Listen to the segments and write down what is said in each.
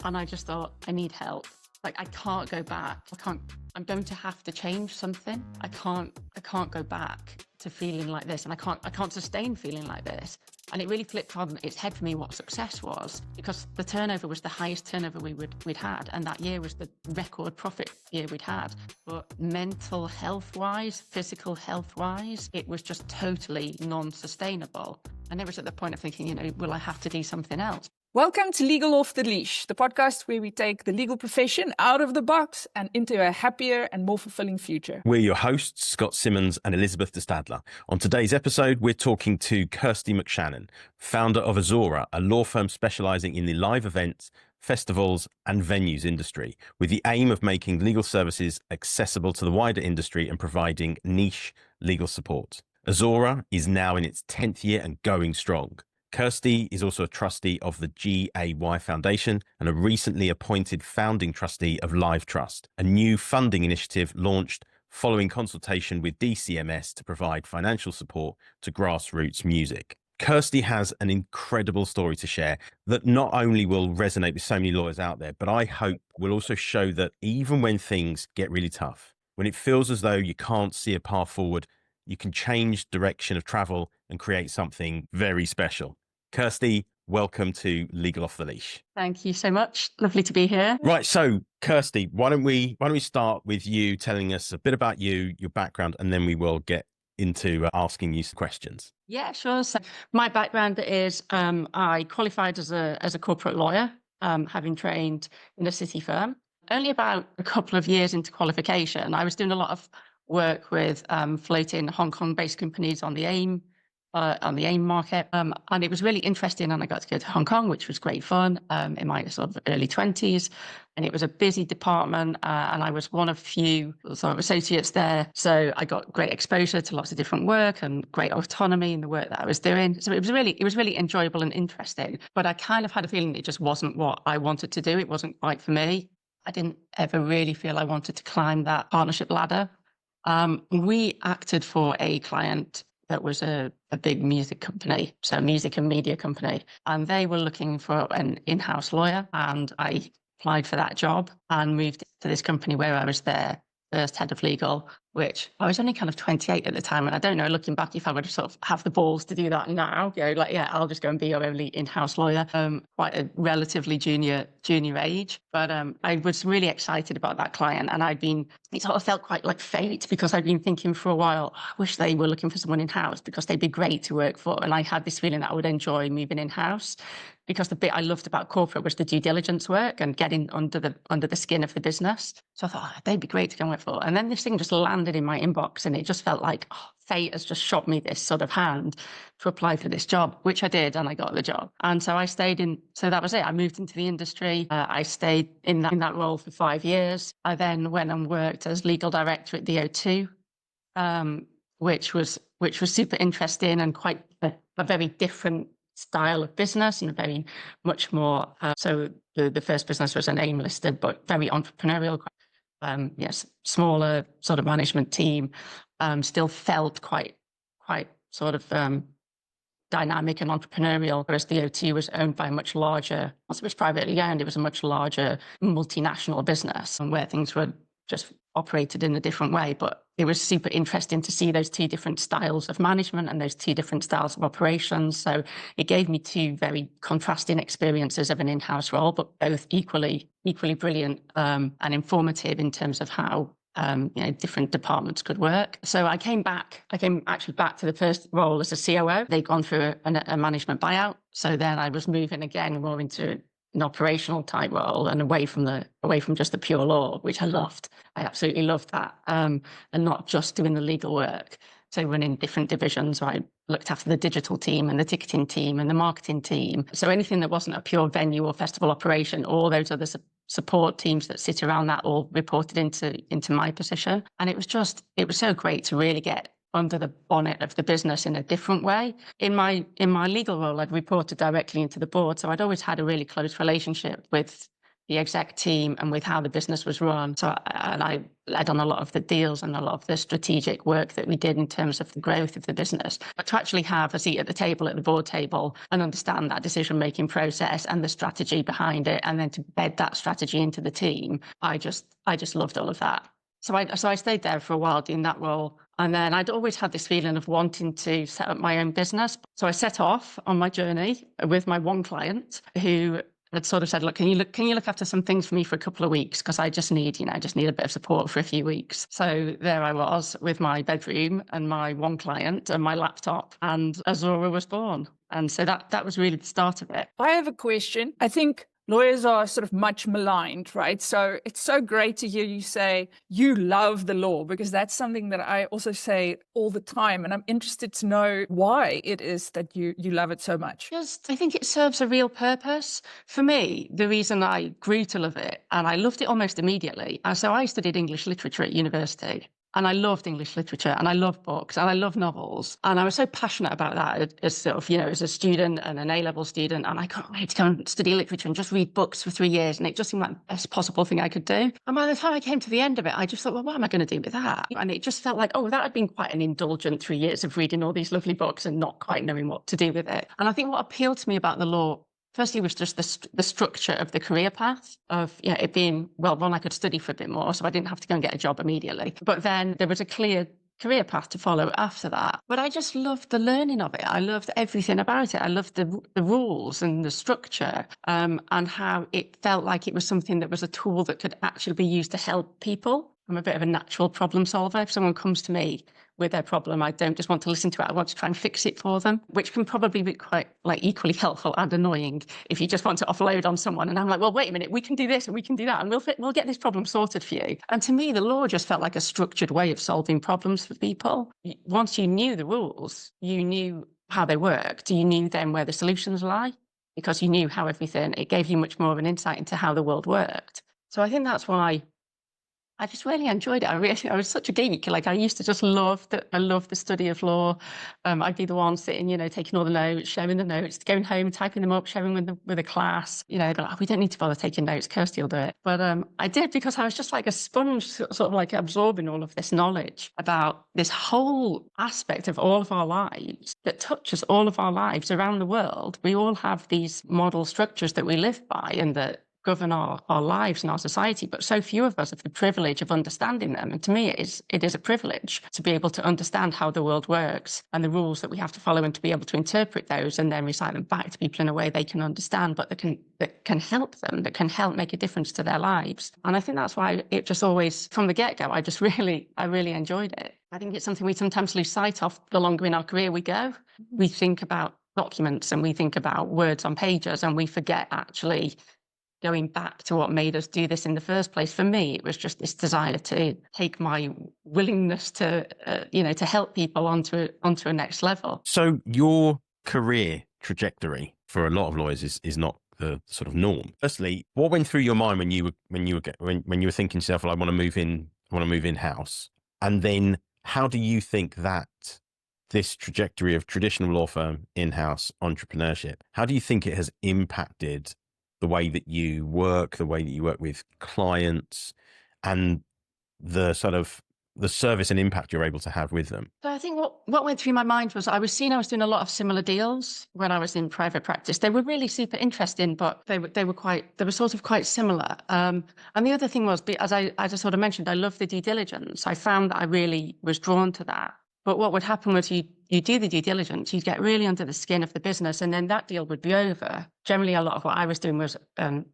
And I just thought, I need help. Like, I can't go back. I'm going to have to change something. I can't go back to feeling like this. And I can't sustain feeling like this. And it really flipped on its head for me what success was, because the turnover was the highest turnover we'd had. And that year was the record profit year we'd had. But mental health wise, physical health wise, it was just totally non-sustainable. And it was at the point of thinking, will I have to do something else? Welcome to Legal Off the Leash, the podcast where we take the legal profession out of the box and into a happier and more fulfilling future. We're your hosts, Scott Simmons and Elizabeth de Stadler. On today's episode, we're talking to Kirsty McShannon, founder of Azorra, a law firm specialising in the live events, festivals and venues industry, with the aim of making legal services accessible to the wider industry and providing niche legal support. Azorra is now in its 10th year and going strong. Kirsty is also a trustee of the GAY Foundation and a recently appointed founding trustee of Live Trust, a new funding initiative launched following consultation with DCMS to provide financial support to grassroots music. Kirsty has an incredible story to share that not only will resonate with so many lawyers out there, but I hope will also show that even when things get really tough, when it feels as though you can't see a path forward, you can change direction of travel and create something very special. Kirsty, welcome to Legal Off the Leash. Thank you so much. Lovely to be here. Right. So, Kirsty, why don't we start with you telling us a bit about you, your background, and then we will get into asking you some questions. Yeah, sure. So my background is I qualified as a corporate lawyer, having trained in a city firm. Only about a couple of years into qualification, I was doing a lot of work with floating Hong Kong-based companies on the AIM market. And it was really interesting. And I got to go to Hong Kong, which was great fun in my sort of early 20s. And it was a busy department. And I was one of few sort of associates there. So I got great exposure to lots of different work and great autonomy in the work that I was doing. So it was really enjoyable and interesting. But I kind of had a feeling that it just wasn't what I wanted to do. It wasn't quite for me. I didn't ever really feel I wanted to climb that partnership ladder. We acted for a client that was a big music company, so music and media company. And they were looking for an in-house lawyer. And I applied for that job and moved to this company where I was their first head of legal, which I was only kind of 28 at the time. And I don't know, looking back, if I would sort of have the balls to do that now, I'll just go and be your only in-house lawyer. Quite a relatively junior age. But I was really excited about that client. And it sort of felt quite like fate, because I'd been thinking for a while, I wish they were looking for someone in-house because they'd be great to work for. And I had this feeling that I would enjoy moving in-house, because the bit I loved about corporate was the due diligence work and getting under the skin of the business. So I thought, they'd be great to go work for. And then this thing just landed in my inbox, and it just felt like fate has just shot me this sort of hand to apply for this job, which I did, and I got the job. And so so that was it. I moved into the industry. I stayed in that role for 5 years. I then went and worked as legal director at the O2, which was super interesting and quite a very different style of business, and very much more. So the first business was an AIM listed, but very entrepreneurial. Yes, smaller sort of management team. Still felt quite sort of dynamic and entrepreneurial, whereas the O2 was owned by a much larger, also it was privately owned, it was a much larger multinational business, and where things were just operated in a different way. But it was super interesting to see those two different styles of management and those two different styles of operations. So it gave me two very contrasting experiences of an in-house role, but both equally brilliant and informative in terms of how different departments could work. So I came actually back to the first role as a COO. They'd gone through a management buyout. So then I was moving again more into an operational type role and away from just the pure law, which I loved. I absolutely loved that. And not just doing the legal work. So running different divisions. So I looked after the digital team and the ticketing team and the marketing team. So anything that wasn't a pure venue or festival operation, all those other support teams that sit around that all reported into my position. And it was so great to really get under the bonnet of the business in a different way. In my legal role, I'd reported directly into the board. So I'd always had a really close relationship with the exec team and with how the business was run. So I led on a lot of the deals and a lot of the strategic work that we did in terms of the growth of the business. But to actually have a seat at the table, at the board table, and understand that decision-making process and the strategy behind it, and then to bed that strategy into the team, I just loved all of that. So I stayed there for a while doing that role. And then I'd always had this feeling of wanting to set up my own business. So I set off on my journey with my one client who had sort of said, look, can you look after some things for me for a couple of weeks? Because I just need a bit of support for a few weeks. So there I was with my bedroom and my one client and my laptop, and Azorra was born. And so that was really the start of it. I have a question. I think lawyers are sort of much maligned, right? So it's so great to hear you say you love the law, because that's something that I also say all the time. And I'm interested to know why it is that you love it so much. I think it serves a real purpose. For me, the reason I grew to love it, and I loved it almost immediately. And so I studied English literature at university. And I loved English literature, and I love books, and I love novels. And I was so passionate about that as sort of, as a student and an A-level student. And I couldn't wait to go and study literature and just read books for 3 years. And it just seemed like the best possible thing I could do. And by the time I came to the end of it, I just thought, well, what am I going to do with that? And it just felt like, oh, that had been quite an indulgent 3 years of reading all these lovely books and not quite knowing what to do with it. And I think what appealed to me about the law, firstly, was just the structure of the career path of it being, well, one, I could study for a bit more, so I didn't have to go and get a job immediately. But then there was a clear career path to follow after that. But I just loved the learning of it. I loved everything about it. I loved the rules and the structure, and how it felt like it was something that was a tool that could actually be used to help people. I'm a bit of a natural problem solver. If someone comes to me with their problem, I don't just want to listen to it. I want to try and fix it for them, which can probably be quite equally helpful and annoying if you just want to offload on someone. And I'm like, well, wait a minute, we can do this and we can do that, and we'll get this problem sorted for you. And to me, the law just felt like a structured way of solving problems for people. Once you knew the rules, you knew how they worked. You knew then where the solutions lie, because you knew how it gave you much more of an insight into how the world worked. So I think that's why I just really enjoyed it. I was such a geek. I used to just love the study of law. I'd be the one sitting, taking all the notes, sharing the notes, going home, typing them up, sharing with a class. But like, we don't need to bother taking notes. Kirsty will do it. But I did, because I was just like a sponge, sort of like absorbing all of this knowledge about this whole aspect of all of our lives that touches all of our lives around the world. We all have these model structures that we live by and that govern our lives and our society, but so few of us have the privilege of understanding them. And to me, it is a privilege to be able to understand how the world works and the rules that we have to follow, and to be able to interpret those and then recite them back to people in a way they can understand, but that can help them, that can help make a difference to their lives. And I think that's why it just always, from the get-go, I really enjoyed it. I think it's something we sometimes lose sight of the longer in our career we go. We think about documents and we think about words on pages, and we forget actually going back to what made us do this in the first place. For me, it was just this desire to take my willingness to, to help people onto a next level. So your career trajectory for a lot of lawyers is not the sort of norm. Firstly, what went through your mind when you were thinking to yourself, well, I want to move in house, and then how do you think that this trajectory of traditional law firm in-house entrepreneurship, how do you think it has impacted the way that you work with clients, and the sort of the service and impact you're able to have with them? So I think what went through my mind was I was doing a lot of similar deals when I was in private practice. They were really super interesting, but they were sort of quite similar. And the other thing was, as I sort of mentioned, I love the due diligence. I found that I really was drawn to that. But what would happen was you do the due diligence, you'd get really under the skin of the business, and then that deal would be over. Generally, a lot of what I was doing was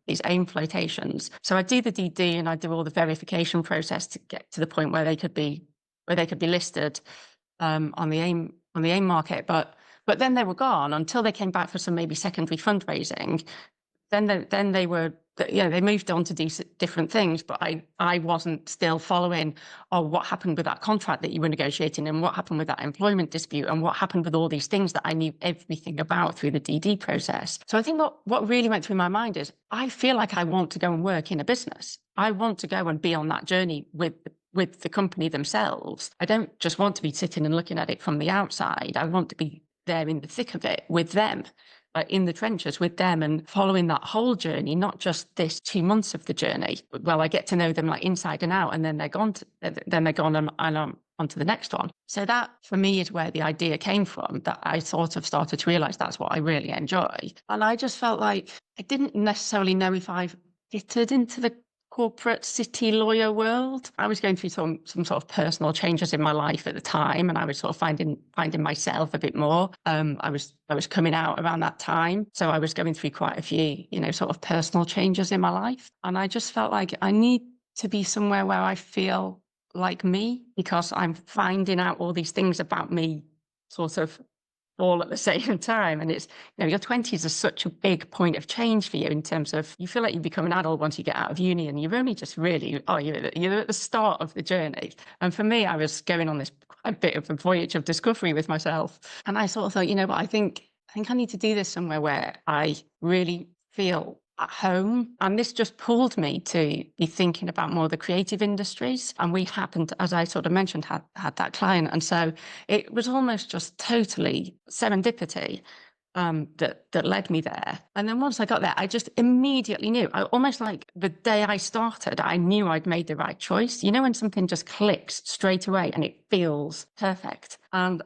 these AIM flotations. So I'd do the DD and I'd do all the verification process to get to the point where they could be listed on the AIM market. But then they were gone until they came back for some maybe secondary fundraising. Then they moved on to do different things, but I wasn't still following what happened with that contract that you were negotiating, and what happened with that employment dispute, and what happened with all these things that I knew everything about through the DD process. So I think what really went through my mind is, I feel like I want to go and work in a business. I want to go and be on that journey with the company themselves. I don't just want to be sitting and looking at it from the outside. I want to be there in the thick of it with them. in the trenches with them and following that whole journey, not just this 2 months of the journey. Well, I get to know them like inside and out, and then they're gone. And I'm on to the next one. So that for me is where the idea came from, that I sort of started to realize that's what I really enjoy. And I just felt like I didn't necessarily know if I fitted into the corporate city lawyer world. I was going through some sort of personal changes in my life at the time, and I was sort of finding myself a bit more. I was coming out around that time, so I was going through quite a few, sort of personal changes in my life, and I just felt like I need to be somewhere where I feel like me, because I'm finding out all these things about me sort of all at the same time. And it's, your 20s are such a big point of change for you in terms of, you feel like you become an adult once you get out of uni, and you're only just really, you're at the start of the journey. And for me, I was going on this quite a bit of a voyage of discovery with myself. And I sort of thought, what, I think I need to do this somewhere where I really feel at home. And this just pulled me to be thinking about more of the creative industries. And we happened, as I sort of mentioned, had that client. And so it was almost just totally serendipity that led me there. And then once I got there, I just immediately knew, almost like the day I started, I knew I'd made the right choice. When something just clicks straight away and it feels perfect. And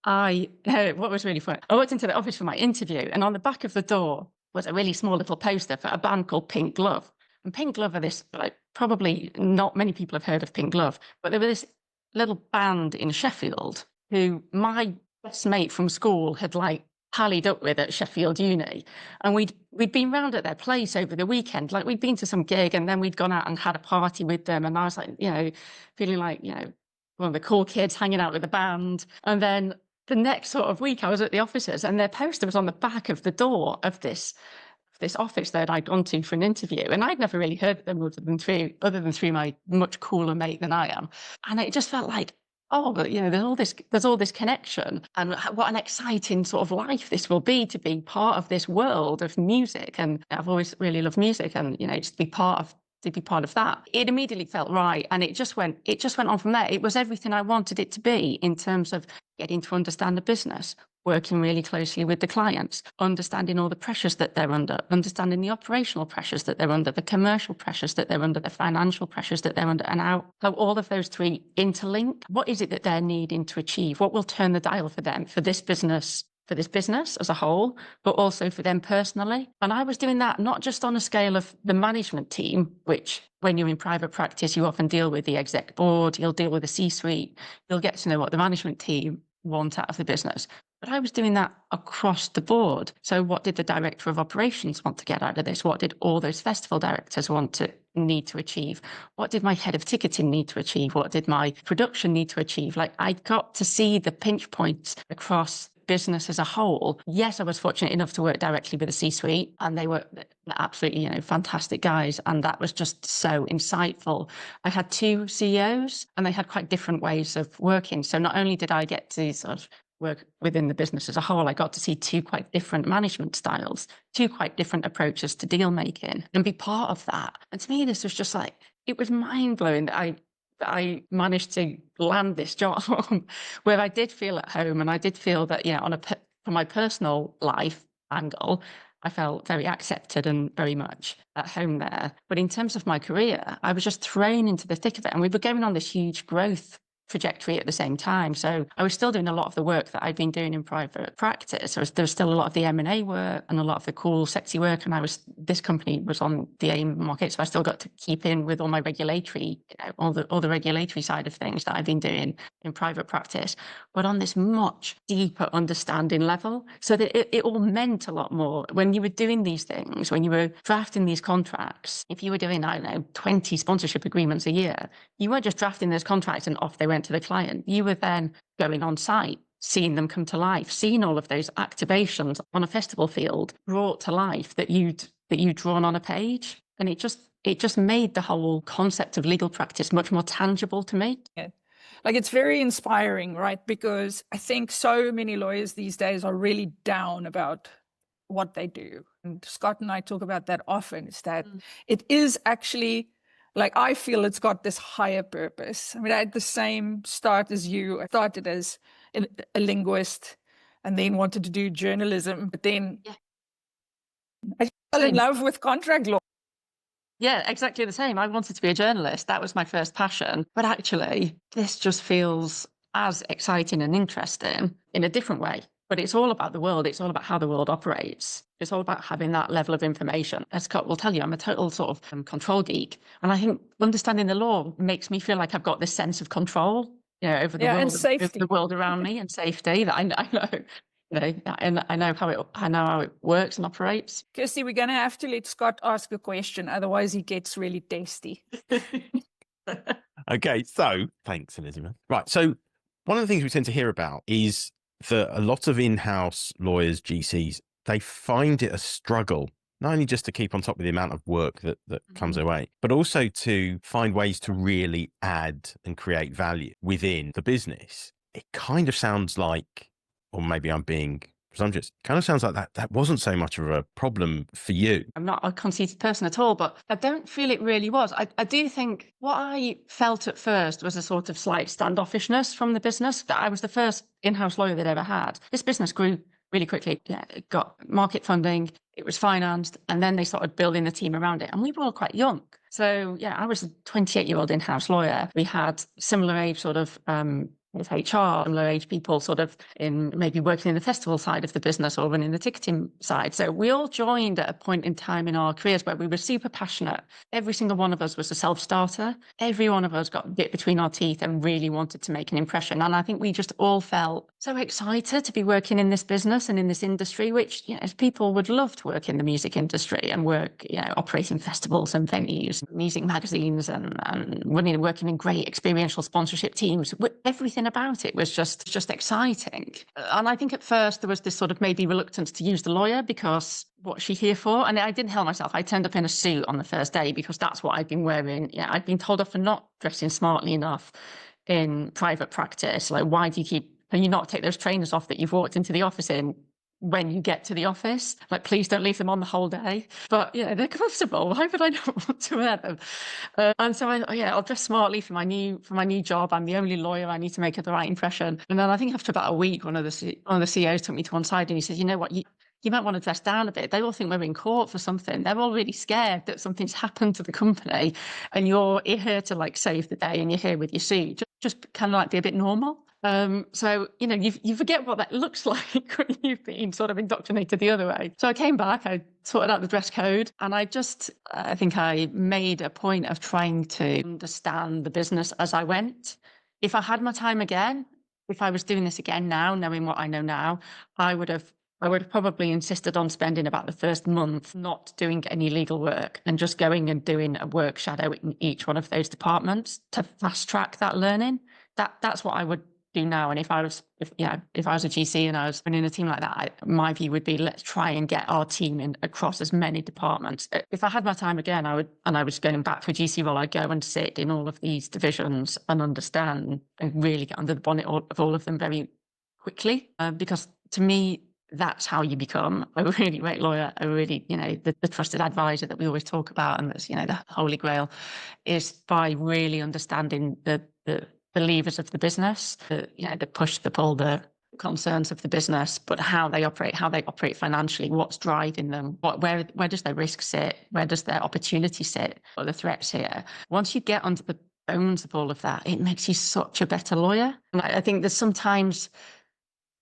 what was really fun, I walked into the office for my interview, and on the back of the door was a really small little poster for a band called Pink Glove. And Pink Glove are this, probably not many people have heard of Pink Glove, but they were this little band in Sheffield who my best mate from school had tallied up with at Sheffield Uni. And we'd been round at their place over the weekend. We'd been to some gig, and then we'd gone out and had a party with them. And I was feeling like, one of the cool kids hanging out with the band. And then the next sort of week I was at the offices, and their poster was on the back of the door of this office that I'd gone to for an interview. And I'd never really heard of them other than through my much cooler mate than I am. And it just felt like, but there's all this connection, and what an exciting sort of life this will be, to be part of this world of music. And I've always really loved music, and just to be part of that. It immediately felt right, and it just went on from there. It was everything I wanted it to be in terms of getting to understand the business, working really closely with the clients, understanding all the pressures that they're under, understanding the operational pressures that they're under, the commercial pressures that they're under, the financial pressures that they're under, and how all of those three interlink. What is it that they're needing to achieve? What will turn the dial for them, for this business as a whole, but also for them personally. And I was doing that not just on a scale of the management team, which when you're in private practice, you often deal with the exec board, you'll deal with the C-suite, you'll get to know what the management team want out of the business. But I was doing that across the board. So what did the director of operations want to get out of this? What did all those festival directors need to achieve? What did my head of ticketing need to achieve? What did my production need to achieve? I got to see the pinch points across business as a whole. Yes, I was fortunate enough to work directly with the C-suite, and they were absolutely, fantastic guys. And that was just so insightful. I had two CEOs, and they had quite different ways of working. So not only did I get to sort of work within the business as a whole, I got to see two quite different management styles, two quite different approaches to deal making, and be part of that. And to me, this was just it was mind blowing that I managed to land this job where I did feel at home, and I did feel that, from my personal life angle, I felt very accepted and very much at home there. But in terms of my career, I was just thrown into the thick of it, and we were going on this huge growth trajectory at the same time. So I was still doing a lot of the work that I'd been doing in private practice. There was still a lot of the M&A work and a lot of the cool, sexy work. And this company was on the AIM market, so I still got to keep in with all my regulatory, all the regulatory side of things that I've been doing in private practice, but on this much deeper understanding level, so that it all meant a lot more. When you were doing these things, when you were drafting these contracts, if you were doing, 20 sponsorship agreements a year, you weren't just drafting those contracts and off they went to the client. You were then going on site, seeing them come to life, seeing all of those activations on a festival field brought to life that you'd drawn on a page. And it just made the whole concept of legal practice much more tangible to me. Yeah. It's very inspiring, right? Because I think so many lawyers these days are really down about what they do. And Scott and I talk about that often, is that it is actually, I feel it's got this higher purpose. I had the same start as you. I started as a linguist and then wanted to do journalism. But then I fell in love with contract law. Yeah, exactly the same. I wanted to be a journalist. That was my first passion. But actually, this just feels as exciting and interesting in a different way. But it's all about the world. It's all about how the world operates. It's all about having that level of information. As Scott will tell you, I'm a total sort of control geek. And I think understanding the law makes me feel like I've got this sense of control, over the And world, safety. over the world around me, and safety that I know. And I know how it works and operates. Kirsty, we're going to have to let Scott ask a question. Otherwise, he gets really testy. Okay, so thanks, Elizabeth. Right, so one of the things we tend to hear about is that a lot of in-house lawyers, GCs, they find it a struggle, not only just to keep on top of the amount of work that comes their way, but also to find ways to really add and create value within the business. It kind of sounds like, or maybe I'm being presumptuous, kind of sounds like that wasn't so much of a problem for you. I'm not a conceited person at all, but I don't feel it really was. I do think what I felt at first was a sort of slight standoffishness from the business. That I was the first in-house lawyer they'd ever had. This business grew really quickly. Yeah, it got market funding, it was financed, and then they started building the team around it. And we were all quite young. So yeah, I was a 28-year-old in-house lawyer. We had similar age sort of with HR, similar age people sort of in maybe working in the festival side of the business or running the ticketing side. So we all joined at a point in time in our careers where we were super passionate. Every single one of us was a self-starter. Every one of us got a bit between our teeth and really wanted to make an impression. And I think we just all felt so excited to be working in this business and in this industry, which, people would love to work in the music industry and work, operating festivals and venues, music magazines and running and working in great experiential sponsorship teams. Everything about it was just exciting. And I think at first there was this sort of maybe reluctance to use the lawyer because what's she here for? And I didn't help myself. I turned up in a suit on the first day because that's what I'd been wearing. Yeah, I'd been told off for not dressing smartly enough in private practice. Like, why do can you not take those trainers off that you've walked into the office in when you get to the office? Like, please don't leave them on the whole day. But they're comfortable. Why would I not want to wear them? And so I'll dress smartly for my new job. I'm the only lawyer. I need to make the right impression. And then I think after about a week, one of the CEOs took me to one side and he said, "You know what? You might want to dress down a bit. They all think we're in court for something. They're all really scared that something's happened to the company, and you're here to save the day, and you're here with your suit. Just kind of be a bit normal." So you forget what that looks like when you've been sort of indoctrinated the other way. So I came back, I sorted out the dress code, and I think I made a point of trying to understand the business as I went. If I had my time again, if I was doing this again now, knowing what I know now, I would have probably insisted on spending about the first month not doing any legal work and just going and doing a work shadow in each one of those departments to fast track that learning. That's what I would do now. And if I was a GC and I was running a team like that, my view would be, let's try and get our team in across as many departments. If I had my time again, I was going back for a GC role, I'd go and sit in all of these divisions and understand and really get under the bonnet of all of them very quickly. Because to me, that's how you become a really great lawyer, a really, the trusted advisor that we always talk about, and that's, the holy grail, is by really understanding the levers of the business, the push, the pull, the concerns of the business, but how they operate financially, what's driving them, where does their risk sit, where does their opportunity sit, or the threats here. Once you get under the bones of all of that, it makes you such a better lawyer. And I think there's sometimes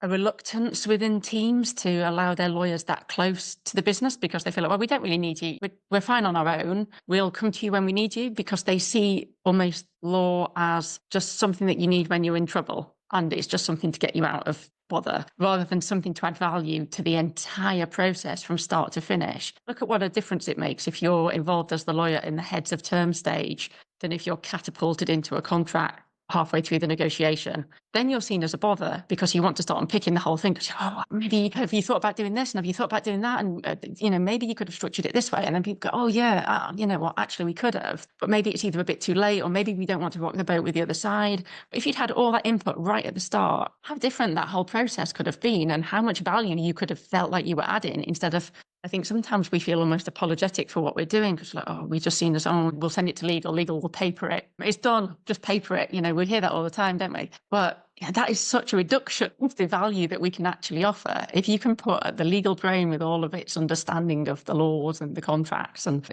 a reluctance within teams to allow their lawyers that close to the business because they feel like, well, we don't really need you. We're fine on our own. We'll come to you when we need you, because they see almost law as just something that you need when you're in trouble. And it's just something to get you out of bother, rather than something to add value to the entire process from start to finish. Look at what a difference it makes if you're involved as the lawyer in the heads of term stage than if you're catapulted into a contract halfway through the negotiation. Then you're seen as a bother because you want to start unpicking the whole thing. Because, maybe have you thought about doing this, and have you thought about doing that, and maybe you could have structured it this way. And then people go, actually we could have, but maybe it's either a bit too late, or maybe we don't want to rock the boat with the other side. But if you'd had all that input right at the start, how different that whole process could have been, and how much value you could have felt like you were adding, instead of I think sometimes we feel almost apologetic for what we're doing because, like, oh, we've just seen this on, we'll send it to legal, legal will paper it. It's done, just paper it. We hear that all the time, don't we? But that is such a reduction of the value that we can actually offer. If you can put the legal brain with all of its understanding of the laws and the contracts and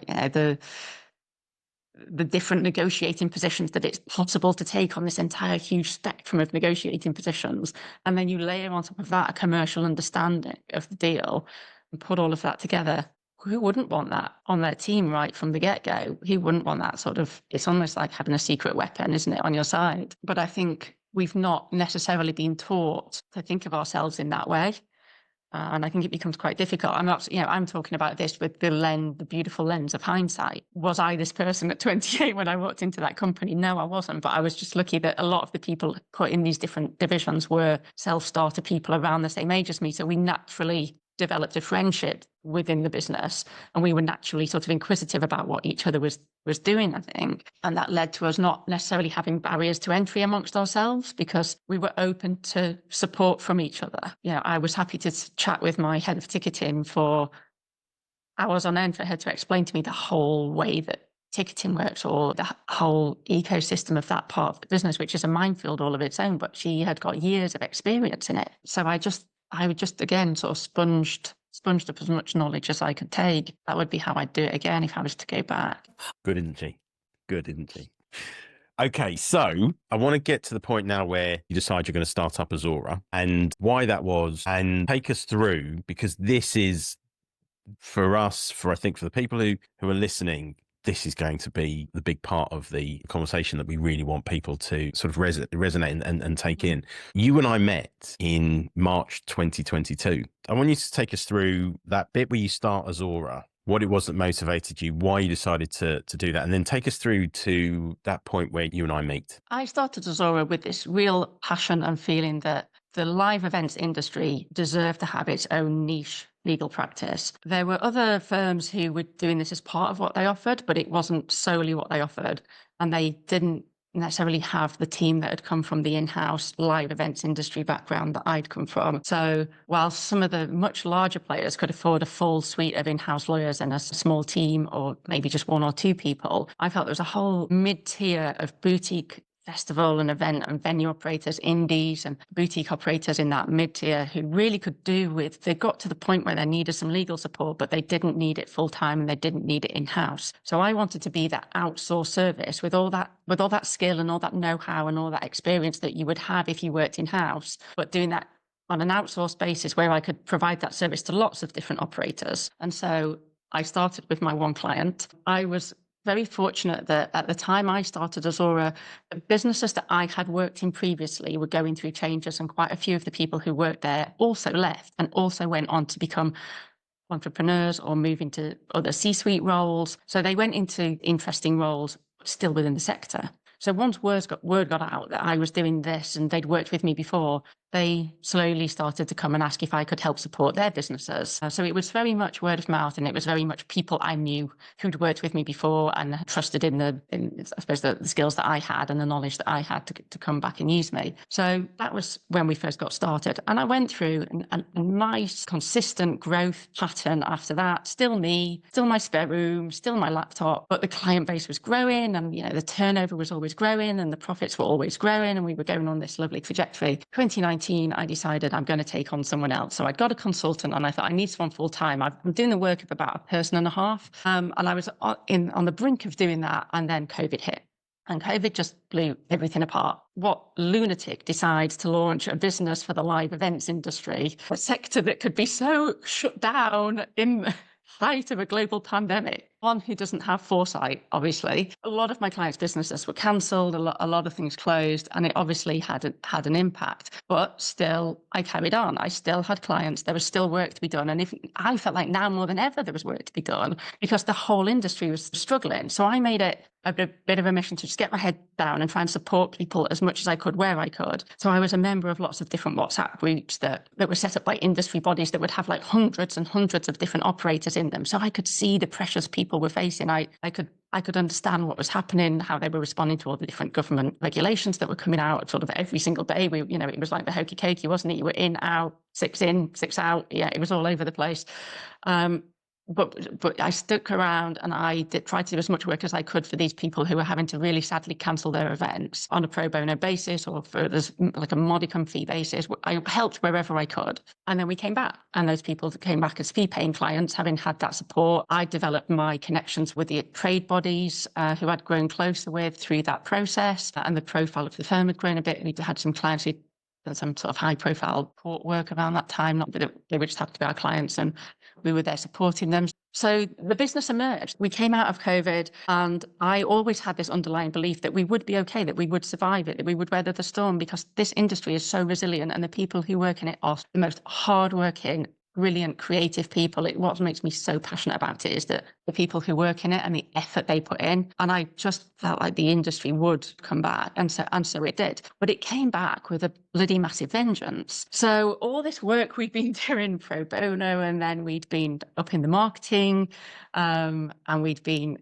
the different negotiating positions that it's possible to take on this entire huge spectrum of negotiating positions, and then you layer on top of that a commercial understanding of the deal and put all of that together, who wouldn't want that on their team right from the get-go? Who wouldn't want that sort of, it's almost like having a secret weapon, isn't it, on your side? But I think we've not necessarily been taught to think of ourselves in that way. And I think it becomes quite difficult. I'm not, I'm talking about this with the beautiful lens of hindsight. Was I this person at 28 when I walked into that company? No, I wasn't. But I was just lucky that a lot of the people put in these different divisions were self-starter people around the same age as me. So we naturally developed a friendship within the business, and we were naturally sort of inquisitive about what each other was doing, I think. And that led to us not necessarily having barriers to entry amongst ourselves because we were open to support from each other. I was happy to chat with my head of ticketing for hours on end for her to explain to me the whole way that ticketing works or the whole ecosystem of that part of the business, which is a minefield all of its own, but she had got years of experience in it. So I would just, again, sort of sponged up as much knowledge as I could take. That would be how I'd do it again if I was to go back. Good, isn't she? Good, isn't she? Okay, so I want to get to the point now where you decide you're going to start up Azorra and why that was, and take us through, because this is, for us, I think for the people who are listening, this is going to be the big part of the conversation that we really want people to sort of resonate and take in. You and I met in March 2022. I want you to take us through that bit where you start Azorra, what it was that motivated you, why you decided to do that, and then take us through to that point where you and I meet. I started Azorra with this real passion and feeling that the live events industry deserved to have its own niche legal practice. There were other firms who were doing this as part of what they offered, but it wasn't solely what they offered. And they didn't necessarily have the team that had come from the in-house live events industry background that I'd come from. So while some of the much larger players could afford a full suite of in-house lawyers and a small team, or maybe just one or two people, I felt there was a whole mid-tier of boutique festival and event and venue operators, indies and boutique operators in that mid-tier who really could do with, they got to the point where they needed some legal support, but they didn't need it full-time and they didn't need it in-house. So I wanted to be that outsourced service with all that skill and all that know-how and all that experience that you would have if you worked in-house, but doing that on an outsourced basis where I could provide that service to lots of different operators. And so I started with my one client. I was very fortunate that at the time I started Azorra, the businesses that I had worked in previously were going through changes, and quite a few of the people who worked there also left and also went on to become entrepreneurs or move into other C-suite roles. So they went into interesting roles still within the sector. So once word got out that I was doing this and they'd worked with me before, they slowly started to come and ask if I could help support their businesses. So it was very much word of mouth, and it was very much people I knew who'd worked with me before and trusted in I suppose the skills that I had and the knowledge that I had to come back and use me. So that was when we first got started. And I went through a nice, consistent growth pattern after that. Still me, still my spare room, still my laptop, but the client base was growing, and the turnover was always growing and the profits were always growing, and we were going on this lovely trajectory. 2019, I decided I'm going to take on someone else. So I'd got a consultant and I thought I need someone full time. I'm doing the work of about a person and a half. And I was on the brink of doing that. And then COVID hit. And COVID just blew everything apart. What lunatic decides to launch a business for the live events industry, a sector that could be so shut down in the height of a global pandemic? One who doesn't have foresight, obviously. A lot of my clients' businesses were cancelled, a lot of things closed, and it obviously had an impact. But still, I carried on. I still had clients. There was still work to be done. And I felt like now more than ever there was work to be done because the whole industry was struggling. So I made it a bit of a mission to just get my head down and try and support people as much as I could where I could. So I was a member of lots of different WhatsApp groups that were set up by industry bodies that would have like hundreds and hundreds of different operators in them. So I could see the pressures people were facing. I could understand what was happening, how they were responding to all the different government regulations that were coming out sort of every single day. It was like the hokey cokey, wasn't it? You were in, out, 6 in, 6 out. Yeah, it was all over the place. but I stuck around and I tried to do as much work as I could for these people who were having to really sadly cancel their events on a pro bono basis or for like a modicum fee basis. I helped wherever I could. And then we came back, and those people came back as fee paying clients, having had that support. I developed my connections with the trade bodies who I'd grown closer with through that process, and the profile of the firm had grown a bit. We'd had some clients who'd done some sort of high profile court work around that time, not that they would just have to be our clients, and we were there supporting them. So the business emerged. We came out of COVID, and I always had this underlying belief that we would be okay, that we would survive it, that we would weather the storm, because this industry is so resilient, and the people who work in it are the most hardworking, brilliant, creative people. What makes me so passionate about it is that the people who work in it and the effort they put in. And I just felt like the industry would come back. And so it did. But it came back with a bloody massive vengeance. So all this work we'd been doing pro bono, and then we'd been up in the marketing, and we'd been,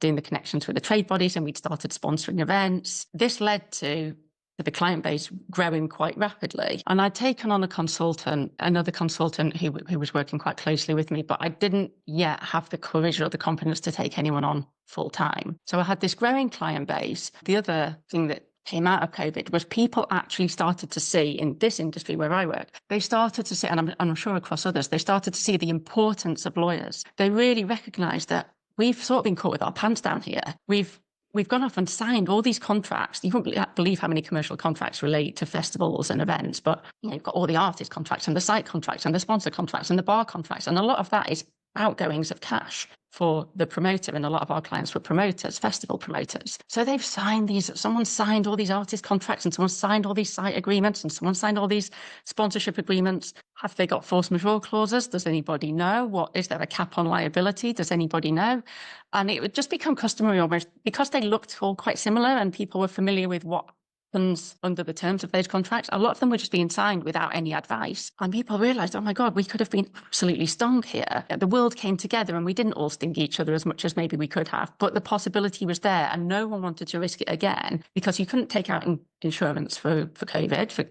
doing the connections with the trade bodies, and we'd started sponsoring events. This led to the client base growing quite rapidly. And I'd taken on another consultant who was working quite closely with me, but I didn't yet have the courage or the confidence to take anyone on full time. So I had this growing client base. The other thing that came out of COVID was people actually started to see, in this industry where I work, they started to see, and I'm sure across others, they started to see the importance of lawyers. They really recognised that we've sort of been caught with our pants down here. We've gone off and signed all these contracts. You wouldn't believe how many commercial contracts relate to festivals and events, but you've got all the artist contracts and the site contracts and the sponsor contracts and the bar contracts. And a lot of that is outgoings of cash for the promoter. And a lot of our clients were promoters, festival promoters. So they've signed someone signed all these artist contracts, and someone signed all these site agreements, and someone signed all these sponsorship agreements. Have they got force majeure clauses? Does anybody know? Is there a cap on liability? Does anybody know? And it would just become customary almost, because they looked all quite similar and people were familiar with what happens under the terms of those contracts. A lot of them were just being signed without any advice. And people realised, oh my God, we could have been absolutely stung here. The world came together and we didn't all sting each other as much as maybe we could have. But the possibility was there, and no one wanted to risk it again, because you couldn't take out insurance for COVID, for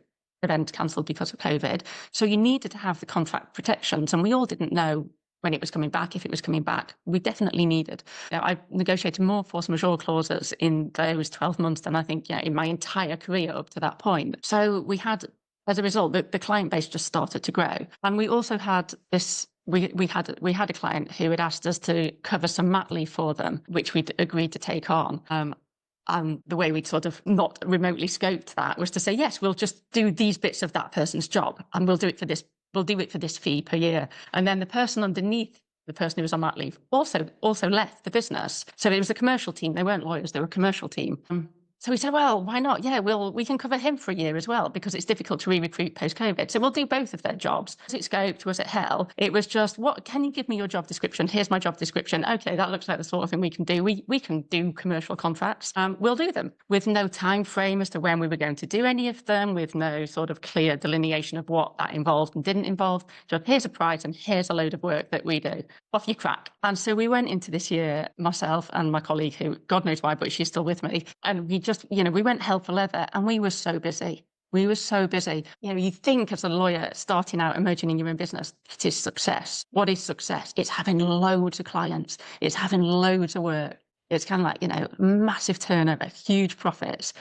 events cancelled because of COVID. So you needed to have the contract protections, and we all didn't know when it was coming back, if it was coming back. We definitely needed. I negotiated more force majeure clauses in those 12 months than I think in my entire career up to that point. So we had, as a result, the client base just started to grow. And we also had this, we had a client who had asked us to cover some mat leave for them, which we'd agreed to take on. And the way we'd sort of not remotely scoped that was to say, yes, we'll just do these bits of that person's job, and we'll do it for this. We'll do it for this fee per year. And then the person underneath the person who was on mat leave also left the business. So it was a commercial team. They weren't lawyers. They were a commercial team. So we said, well, why not? Yeah, we can cover him for a year as well, because it's difficult to re-recruit post-COVID. So we'll do both of their jobs. Was it scoped? Was it hell? It was just, can you give me your job description? Here's my job description. Okay, that looks like the sort of thing we can do. We can do commercial contracts. We'll do them with no time frame as to when we were going to do any of them, with no sort of clear delineation of what that involved and didn't involve. Just here's a price and here's a load of work that we do. Off you crack. And so we went into this year, myself and my colleague, who God knows why, but she's still with me, and we just, we went hell for leather, and we were so busy. We were so busy. You think as a lawyer starting out, emerging in your own business, it is success. What is success? It's having loads of clients. It's having loads of work. It's kind of like, massive turnover, huge profits.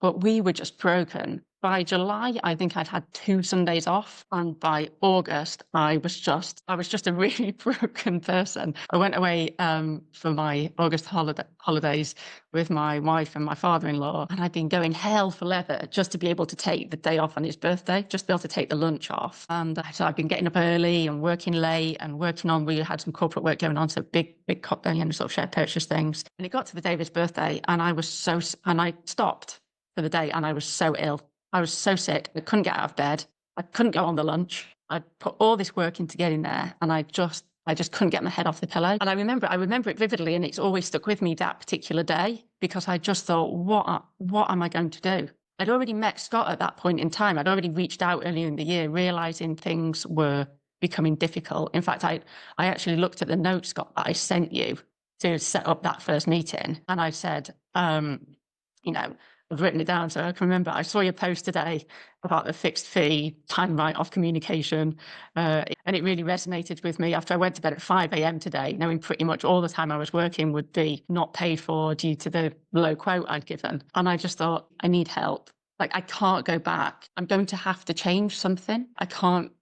But we were just broken. By July, I think I'd had 2 Sundays off. And by August, I was just a really broken person. I went away for my August holidays with my wife and my father-in-law. And I'd been going hell for leather just to be able to take the day off on his birthday, just to be able to take the lunch off. And so I'd been getting up early and working late and working on, we had some corporate work going on, so big sort of share purchase things. And it got to the day of his birthday, and I stopped for the day, and I was so ill. I was so sick. I couldn't get out of bed. I couldn't go on the lunch. I'd put all this work into getting there, and I just couldn't get my head off the pillow. And I remember it vividly, and it's always stuck with me that particular day, because I just thought, what am I going to do? I'd already met Scott at that point in time. I'd already reached out earlier in the year, realizing things were becoming difficult. In fact, I actually looked at the notes, Scott, that I sent you to set up that first meeting, and I said, I've written it down so I can remember. I saw your post today about the fixed fee time write-off communication, and it really resonated with me after I went to bed at 5 a.m. today, knowing pretty much all the time I was working would be not paid for due to the low quote I'd given. And I just thought, I need help. Like, I can't go back. I'm going to have to change something. I can't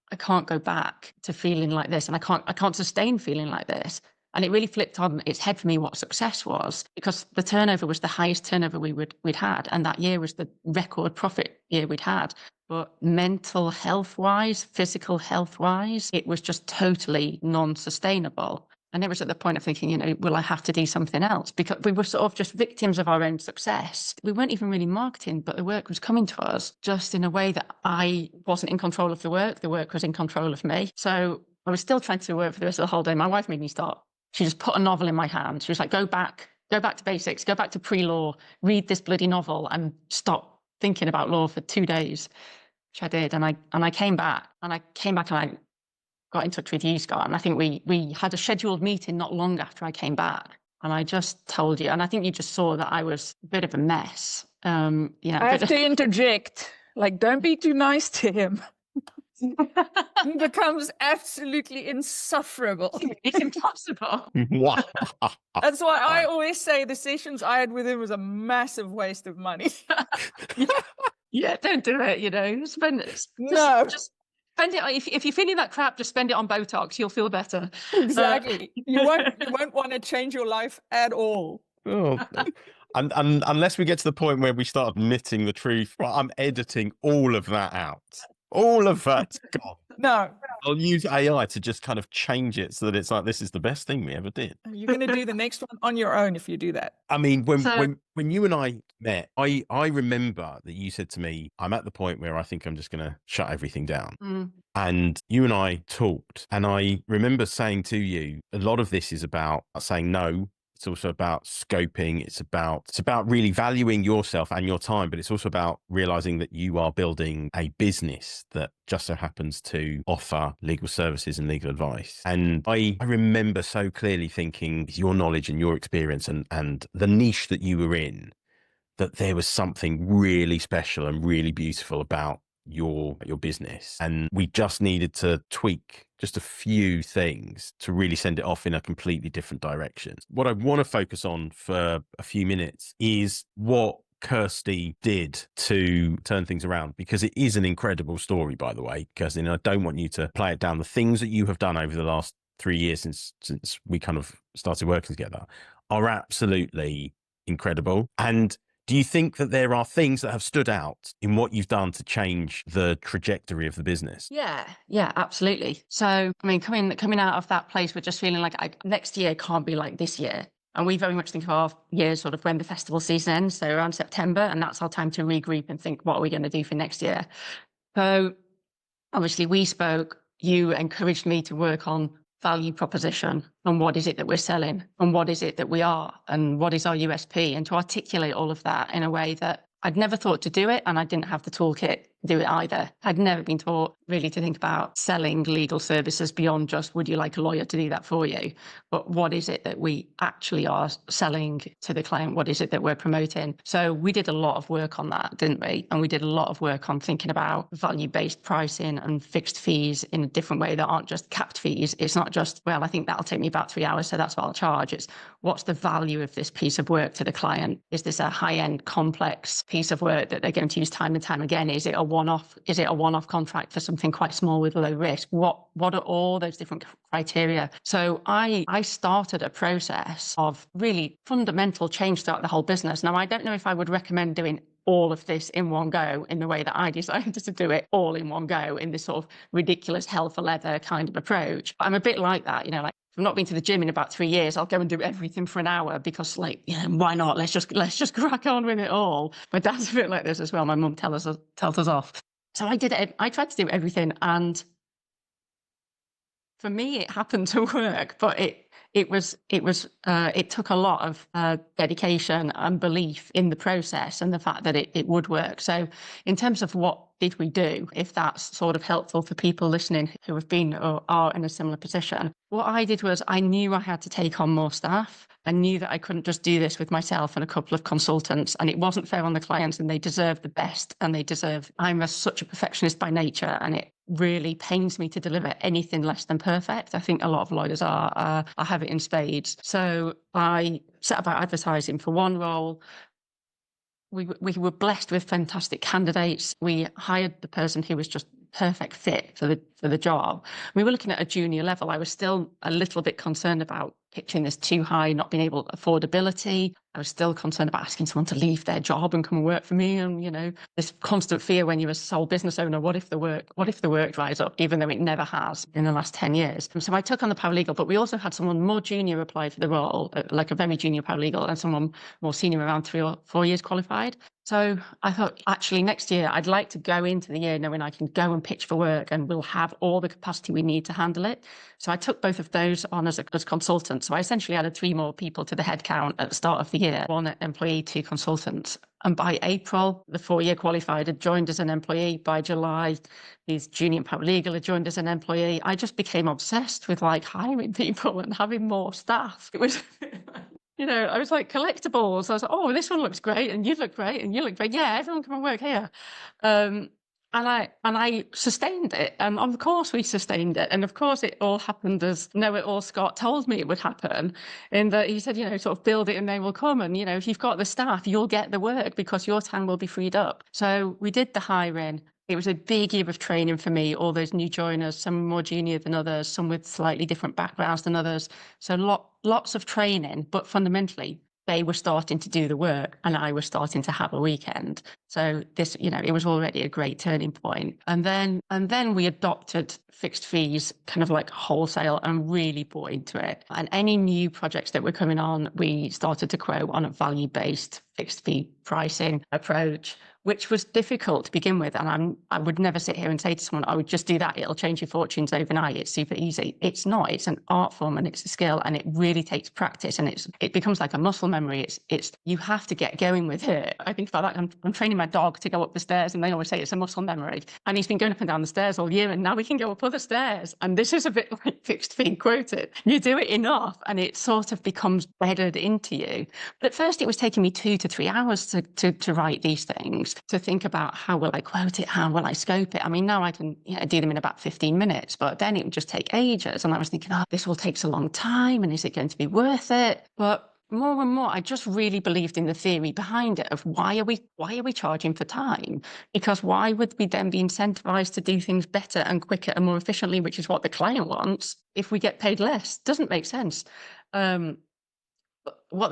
go back to feeling like this, and I can't sustain feeling like this. And it really flipped on its head for me what success was, because the turnover was the highest turnover we'd had. And that year was the record profit year we'd had. But mental health wise, physical health wise, it was just totally non-sustainable. And it was at the point of thinking, will I have to do something else? Because we were sort of just victims of our own success. We weren't even really marketing, but the work was coming to us just in a way that I wasn't in control of the work. The work was in control of me. So I was still trying to work for the rest of the whole day. My wife made me stop. She just put a novel in my hand. She was like, go back to basics, go back to pre-law, read this bloody novel and stop thinking about law for 2 days, which I did. And I came back and I got in touch with you, Scott. And I think we had a scheduled meeting not long after I came back. And I just told you, and I think you just saw that I was a bit of a mess. I have to interject, like, don't be too nice to him. He becomes absolutely insufferable. It's impossible. That's why I always say the sessions I had with him was a massive waste of money. Yeah, don't do it. Just spend it. If you're feeling that crap, just spend it on Botox. You'll feel better. Exactly. You won't want to change your life at all. Oh. And unless we get to the point where we start admitting the truth, well, I'm editing all of that out. All of that. God. No. I'll use AI to just kind of change it so that it's like, this is the best thing we ever did. You're going to do the next one on your own if you do that. I mean, when you and I met, I remember that you said to me, I'm at the point where I think I'm just going to shut everything down. Mm. And you and I talked, and I remember saying to you, a lot of this is about saying no. It's also about scoping. It's about really valuing yourself and your time, but it's also about realizing that you are building a business that just so happens to offer legal services and legal advice. And I remember so clearly thinking, your knowledge and your experience and the niche that you were in, that there was something really special and really beautiful about your business, and we just needed to tweak just a few things to really send it off in a completely different direction. What I want to focus on for a few minutes is what Kirsty did to turn things around, because it is an incredible story, by the way, Kirsty, and I don't want you to play it down. The things that you have done over the last 3 years since we kind of started working together are absolutely incredible. And do you think that there are things that have stood out in what you've done to change the trajectory of the business? Yeah, absolutely. So, I mean, coming out of that place, we're just feeling like next year can't be like this year. And we very much think of our year sort of when the festival season ends, so around September, and that's our time to regroup and think, what are we going to do for next year? So obviously we spoke, you encouraged me to work on value proposition and what is it that we're selling and what is it that we are and what is our USP, and to articulate all of that in a way that I'd never thought to do it, and I didn't have the toolkit to do it either. I'd never been taught really to think about selling legal services beyond just, would you like a lawyer to do that for you? But what is it that we actually are selling to the client? What is it that we're promoting? So we did a lot of work on that, didn't we? And we did a lot of work on thinking about value-based pricing and fixed fees in a different way that aren't just capped fees. It's not just, well, I think that'll take me about 3 hours, so that's what I'll charge. It's what's the value of this piece of work to the client? Is this a high-end, complex piece of work that they're going to use time and time again? Is it a one-off? Is it a one-off contract for something quite small with low risk? What are all those different criteria? So I started a process of really fundamental change throughout the whole business. Now, I don't know if I would recommend doing all of this in one go in the way that I decided to do it all in one go in this sort of ridiculous hell for leather kind of approach. I'm a bit like that, like, I've not been to the gym in about 3 years. I'll go and do everything for an hour because, why not? Let's just crack on with it all. My dad's a bit like this as well. My mum tells us off. So I did it. I tried to do everything, and for me, it happened to work, but it it took a lot of dedication and belief in the process and the fact that it would work. So in terms of what did we do, if that's sort of helpful for people listening who have been or are in a similar position, what I did was I knew I had to take on more staff. I knew that I couldn't just do this with myself and a couple of consultants, and it wasn't fair on the clients, and they deserve the best, and I'm such a perfectionist by nature, and it really pains me to deliver anything less than perfect. I think a lot of lawyers are. I have it in spades. So I set about advertising for one role. We were blessed with fantastic candidates. We hired the person who was just perfect fit for the job. We were looking at a junior level. I was still a little bit concerned about pitching this too high, not being able to affordability. I was still concerned about asking someone to leave their job and come and work for me. And, you know, this constant fear when you're a sole business owner, what if the work dries up, even though it never has in the last 10 years. And so I took on the paralegal, but we also had someone more junior apply for the role, like a very junior paralegal, and someone more senior, around 3 or 4 years qualified. So I thought, actually, next year, I'd like to go into the year knowing I can go and pitch for work and we'll have all the capacity we need to handle it. So I took both of those on as consultants. So I essentially added 3 more people to the headcount at the start of the year, 1 employee, 2 consultants. And by April, the 4-year qualified had joined as an employee. By July, his junior paralegal had joined as an employee. I just became obsessed with like hiring people and having more staff. It was... You know, I was like collectibles. I was like, oh, this one looks great, and you look great, and you look great. Yeah, everyone come and work here. And I sustained it. And of course we sustained it. And of course it all happened as Know-it-all Scott told me it would happen, in that he said, you know, sort of build it and they will come. And, you know, if you've got the staff, you'll get the work because your time will be freed up. So we did the hiring. It was a big year of training for me, all those new joiners, some more junior than others, some with slightly different backgrounds than others. So lots of training, but fundamentally, they were starting to do the work and I was starting to have a weekend. So this, you know, it was already a great turning point. And then we adopted fixed fees kind of like wholesale and really bought into it. And any new projects that were coming on, we started to quote on a value-based fixed fee pricing approach, which was difficult to begin with. And I would never sit here and say to someone, I would just do that, it'll change your fortunes overnight, it's super easy. It's not. It's an art form and it's a skill, and it really takes practice, and it becomes like a muscle memory. It's you have to get going with it. I think about that. I'm training my dog to go up the stairs, and they always say it's a muscle memory. And he's been going up and down the stairs all year, and now we can go up other stairs. And this is a bit like fixed fee quoted. You do it enough and it sort of becomes bedded into you. But at first it was taking me 2 to 3 hours to write these things, to think about how will I quote it, how will I scope it. I mean, now I can do them in about 15 minutes, but then it would just take ages. And I was thinking, oh, this all takes a long time, and is it going to be worth it? But more and more, I just really believed in the theory behind it of why are we charging for time? Because why would we then be incentivized to do things better and quicker and more efficiently, which is what the client wants, if we get paid less? Doesn't make sense. What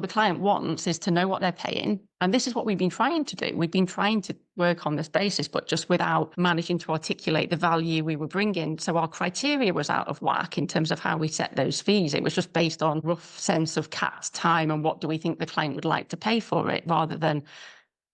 the client wants is to know what they're paying. And this is what we've been trying to do. We've been trying to work on this basis, but just without managing to articulate the value we were bringing. So our criteria was out of whack in terms of how we set those fees. It was just based on rough sense of CAT's time and what do we think the client would like to pay for it, rather than,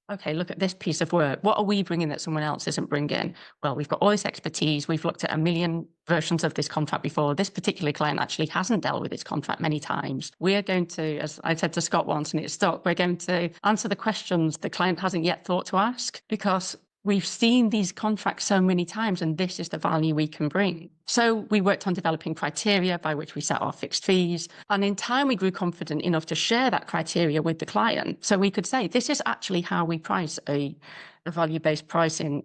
okay, look at this piece of work. What are we bringing that someone else isn't bringing? Well, we've got all this expertise. We've looked at a million versions of this contract before. This particular client actually hasn't dealt with this contract many times. We're going to, as I said to Scott once, and it stuck, we're going to answer the questions the client hasn't yet thought to ask, because we've seen these contracts so many times, and this is the value we can bring. So we worked on developing criteria by which we set our fixed fees. And in time, we grew confident enough to share that criteria with the client. So we could say, this is actually how we price a value-based pricing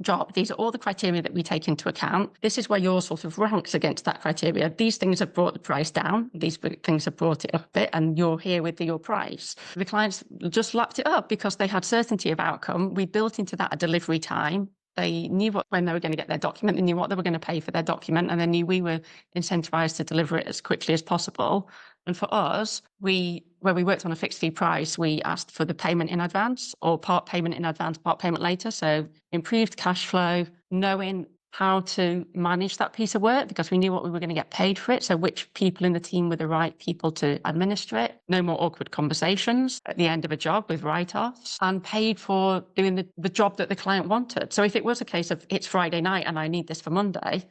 job. These are all the criteria that we take into account. This is where your sort of ranks against that criteria. These things have brought the price down. These things have brought it up a bit, and you're here with your price. The clients just lapped it up because they had certainty of outcome. We built into that a delivery time. They knew when they were going to get their document. They knew what they were going to pay for their document, and they knew we were incentivized to deliver it as quickly as possible. And for us, where we worked on a fixed fee price, we asked for the payment in advance, or part payment in advance, part payment later. So improved cash flow, knowing how to manage that piece of work, because we knew what we were going to get paid for it. So which people in the team were the right people to administer it. No more awkward conversations at the end of a job with write-offs, and paid for doing the job that the client wanted. So if it was a case of it's Friday night and I need this for Monday,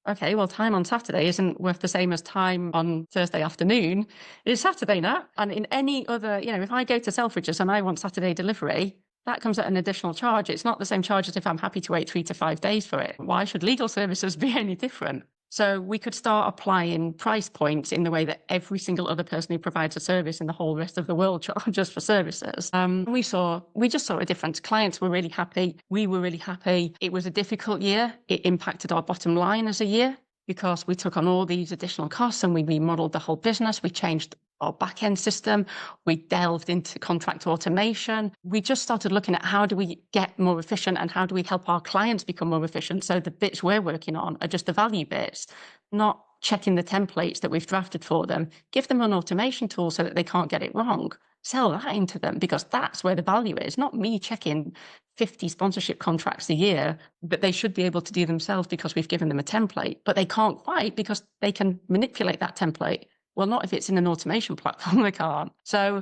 okay, well, time on Saturday isn't worth the same as time on Thursday afternoon. It's Saturday now. And in any other, if I go to Selfridges and I want Saturday delivery, that comes at an additional charge. It's not the same charge as if I'm happy to wait 3 to 5 days for it. Why should legal services be any different? So we could start applying price points in the way that every single other person who provides a service in the whole rest of the world charges for services. We just saw a difference. Clients were really happy. We were really happy. It was a difficult year. It impacted our bottom line as a year because we took on all these additional costs and we remodeled the whole business. We changed our back-end system. We delved into contract automation. We just started looking at how do we get more efficient and how do we help our clients become more efficient. So the bits we're working on are just the value bits, not checking the templates that we've drafted for them. Give them an automation tool so that they can't get it wrong. Sell that into them because that's where the value is, not me checking 50 sponsorship contracts a year that they should be able to do themselves because we've given them a template, but they can't quite because they can manipulate that template. Well, not if it's in an automation platform, they can't. So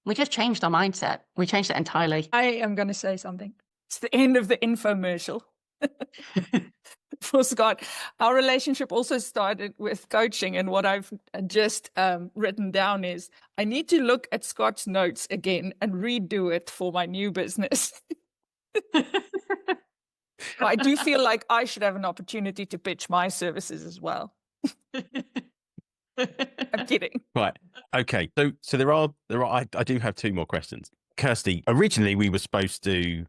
we just changed our mindset. We changed it entirely. I am going to say something. It's the end of the infomercial. For Scott, our relationship also started with coaching. And what I've just written down is I need to look at Scott's notes again and redo it for my new business. I do feel like I should have an opportunity to pitch my services as well. I'm kidding. Right. Okay. So there are. I do have 2 more questions. Kirsty, originally we were supposed to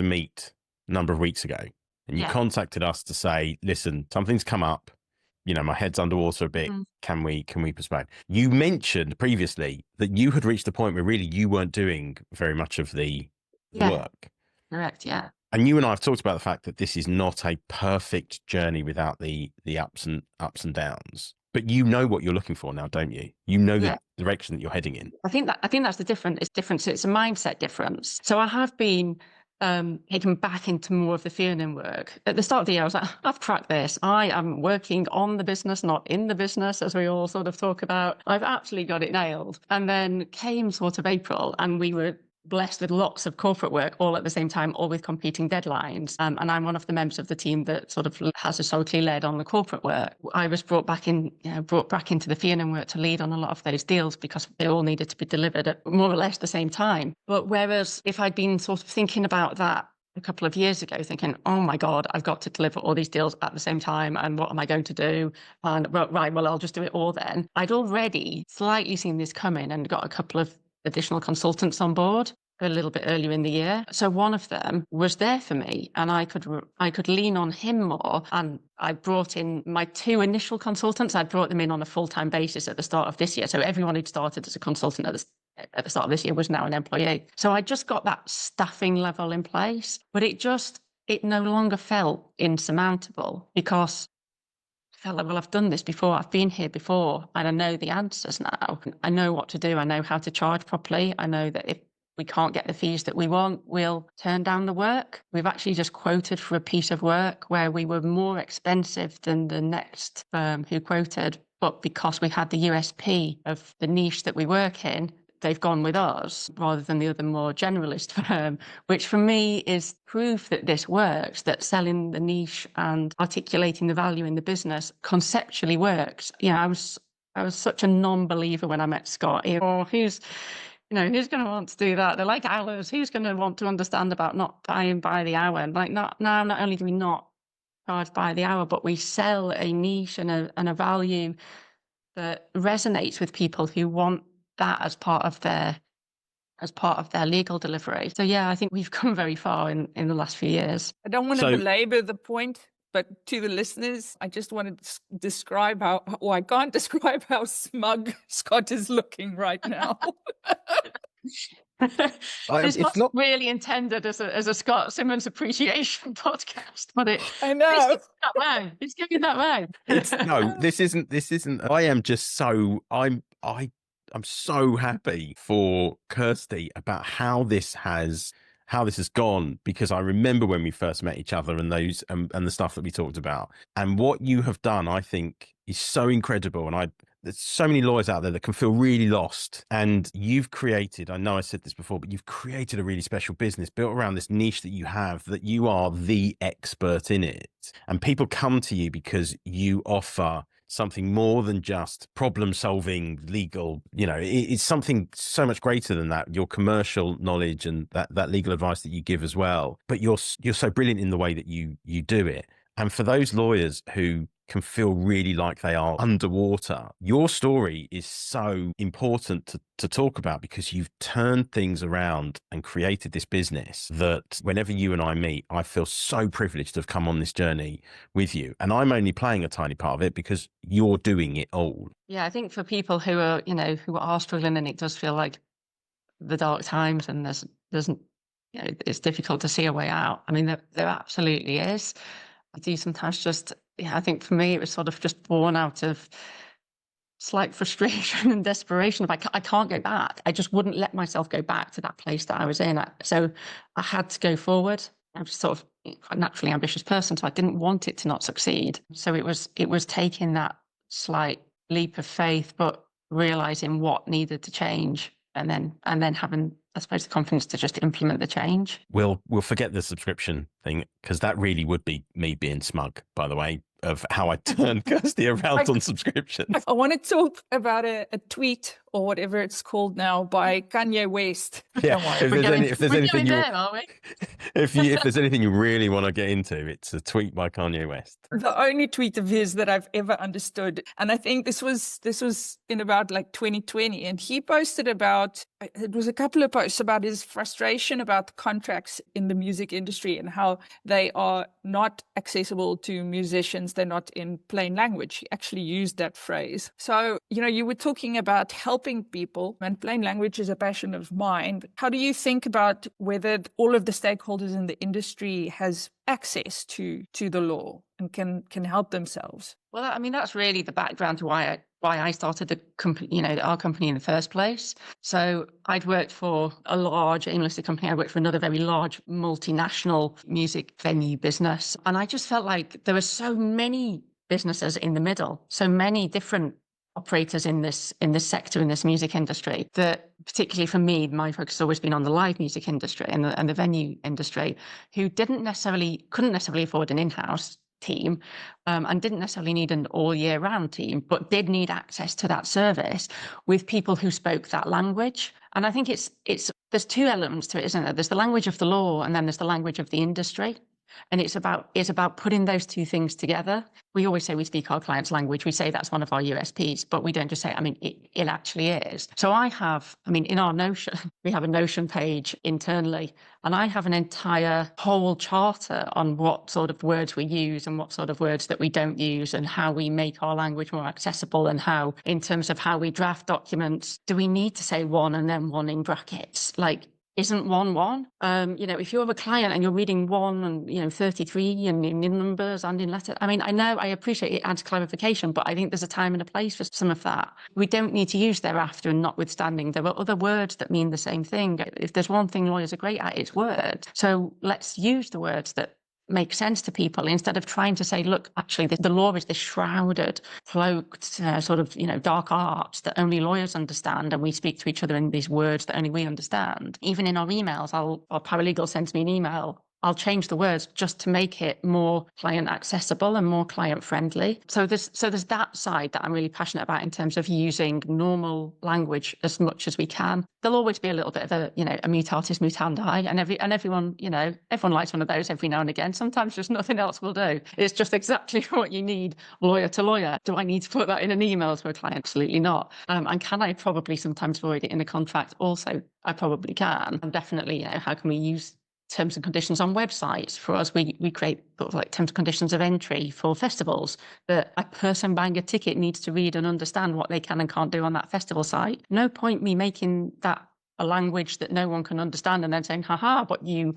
meet a number of weeks ago, and you contacted us to say, listen, something's come up. My head's underwater a bit. Can we postpone? You mentioned previously that you had reached the point where really you weren't doing very much of the work. Correct. Yeah. And you and I have talked about the fact that this is not a perfect journey without the ups and downs. But you know what you're looking for now, don't you? You know the direction that you're heading in. I think that's the difference. It's different. It's a mindset difference. So I have been taken back into more of the fee-earning work. At the start of the year, I was like, I've cracked this. I am working on the business, not in the business, as we all sort of talk about. I've absolutely got it nailed. And then came sort of April, and we were blessed with lots of corporate work all at the same time, all with competing deadlines. And I'm one of the members of the team that sort of has historically led on the corporate work. I was brought back into the fee-earning work to lead on a lot of those deals because they all needed to be delivered at more or less the same time. But whereas if I'd been sort of thinking about that a couple of years ago, thinking, oh my God, I've got to deliver all these deals at the same time. And what am I going to do? And well, I'll just do it all then. I'd already slightly seen this coming and got a couple of additional consultants on board a little bit earlier in the year. So one of them was there for me and I could lean on him more. And I brought in my 2 initial consultants. I'd brought them in on a full-time basis at the start of this year. So everyone who'd started as a consultant at the start of this year was now an employee. So I just got that staffing level in place, but it no longer felt insurmountable because felt like, well, I've done this before. I've been here before and I know the answers now. I know what to do. I know how to charge properly. I know that if we can't get the fees that we want, we'll turn down the work. We've actually just quoted for a piece of work where we were more expensive than the next firm who quoted. But because we had the USP of the niche that we work in, they've gone with us rather than the other more generalist firm, which for me is proof that this works, that selling the niche and articulating the value in the business conceptually works. I was such a non-believer when I met Scott. Who's going to want to do that? They're like hours. Who's going to want to understand about not buying by the hour? And not only do we not charge by the hour, but we sell a niche and a value that resonates with people who want that as part of their legal delivery. So yeah, I think we've come very far in the last few years. I don't want to belabor the point, but to the listeners, I just want to describe I can't describe how smug Scott is looking right now. It's not really intended as a Scott Simmons appreciation podcast, but I know it's going that way. No, this isn't. I am just so I'm so happy for Kirsty about how this has gone, because I remember when we first met each other and and the stuff that we talked about, and what you have done, I think, is so incredible. And there's so many lawyers out there that can feel really lost. And you've created, I know I said this before, but you've created a really special business built around this niche that you have, that you are the expert in it. And people come to you because you offer something more than just problem solving legal, it's something so much greater than that. Your commercial knowledge and that legal advice that you give as well. But you're so brilliant in the way that you do it. And for those lawyers who can feel really like they are underwater, your story is so important to talk about, because you've turned things around and created this business that whenever you and I meet, I feel so privileged to have come on this journey with you. And I'm only playing a tiny part of it because you're doing it all. Yeah, I think for people who are, who are struggling, and it does feel like the dark times and there's it's difficult to see a way out. I mean, there absolutely is. I do sometimes I think for me, it was sort of just born out of slight frustration and desperation. I can't go back. I just wouldn't let myself go back to that place that I was in. So I had to go forward. I was sort of quite naturally ambitious person, so I didn't want it to not succeed. So it was taking that slight leap of faith, but realizing what needed to change, and then having, I suppose, the confidence to just implement the change. We'll forget the subscription thing, because that really would be me being smug, by the way, of how I turned Kirsty around on subscriptions. I want to talk about a tweet, or whatever it's called now, by Kanye West. Yeah, if there's anything you really want to get into, it's a tweet by Kanye West. The only tweet of his that I've ever understood. And I think this was in about like 2020. And he posted about, it was a couple of posts about his frustration about the contracts in the music industry and how they are not accessible to musicians. They're not in plain language. He actually used that phrase. So, you were talking about helping people, and plain language is a passion of mine. How do you think about whether all of the stakeholders in the industry has access to the law and can help themselves? Well, I mean, that's really the background to why I started the company, our company in the first place. So I'd worked for a large AIM-listed company. I worked for another very large multinational music venue business. And I just felt like there were so many businesses in the middle, so many different operators in this sector, in this music industry, that particularly for me, my focus has always been on the live music industry and the venue industry, who couldn't necessarily afford an in-house team, and didn't necessarily need an all year round team, but did need access to that service with people who spoke that language. And I think there's two elements to it, isn't there? There's the language of the law, and then there's the language of the industry. And it's about putting those two things together. We always say we speak our clients' language. We say that's one of our USPs, but we don't just say it. I mean, it actually is. So in our Notion, we have a Notion page internally, and I have an entire whole charter on what sort of words we use and what sort of words that we don't use, and how we make our language more accessible, and how, in terms of how we draft documents, do we need to say one and then one in brackets? Isn't one? If you're a client and you're reading 1 and 33 and in numbers and in letters, I appreciate it adds clarification, but I think there's a time and a place for some of that. We don't need to use thereafter and notwithstanding. There are other words that mean the same thing. If there's one thing lawyers are great at, it's words. So let's use the words that make sense to people, instead of trying to say, look, actually the law is this shrouded, cloaked dark art that only lawyers understand, and we speak to each other in these words that only we understand. Even in our emails, our paralegal sends me an email, I'll change the words just to make it more client accessible and more client friendly. So there's that side that I'm really passionate about, in terms of using normal language as much as we can. There'll always be a little bit of a mutatis mutandi, and everyone likes one of those every now and again. Sometimes just nothing else will do. It's just exactly what you need, lawyer to lawyer. Do I need to put that in an email to a client? Absolutely not. And can I probably sometimes void it in a contract? Also, I probably can. And definitely, how can we use terms and conditions on websites? For us, we create sort of like terms and conditions of entry for festivals, that a person buying a ticket needs to read and understand what they can and can't do on that festival site. No point me making that a language that no one can understand and then saying, haha, but you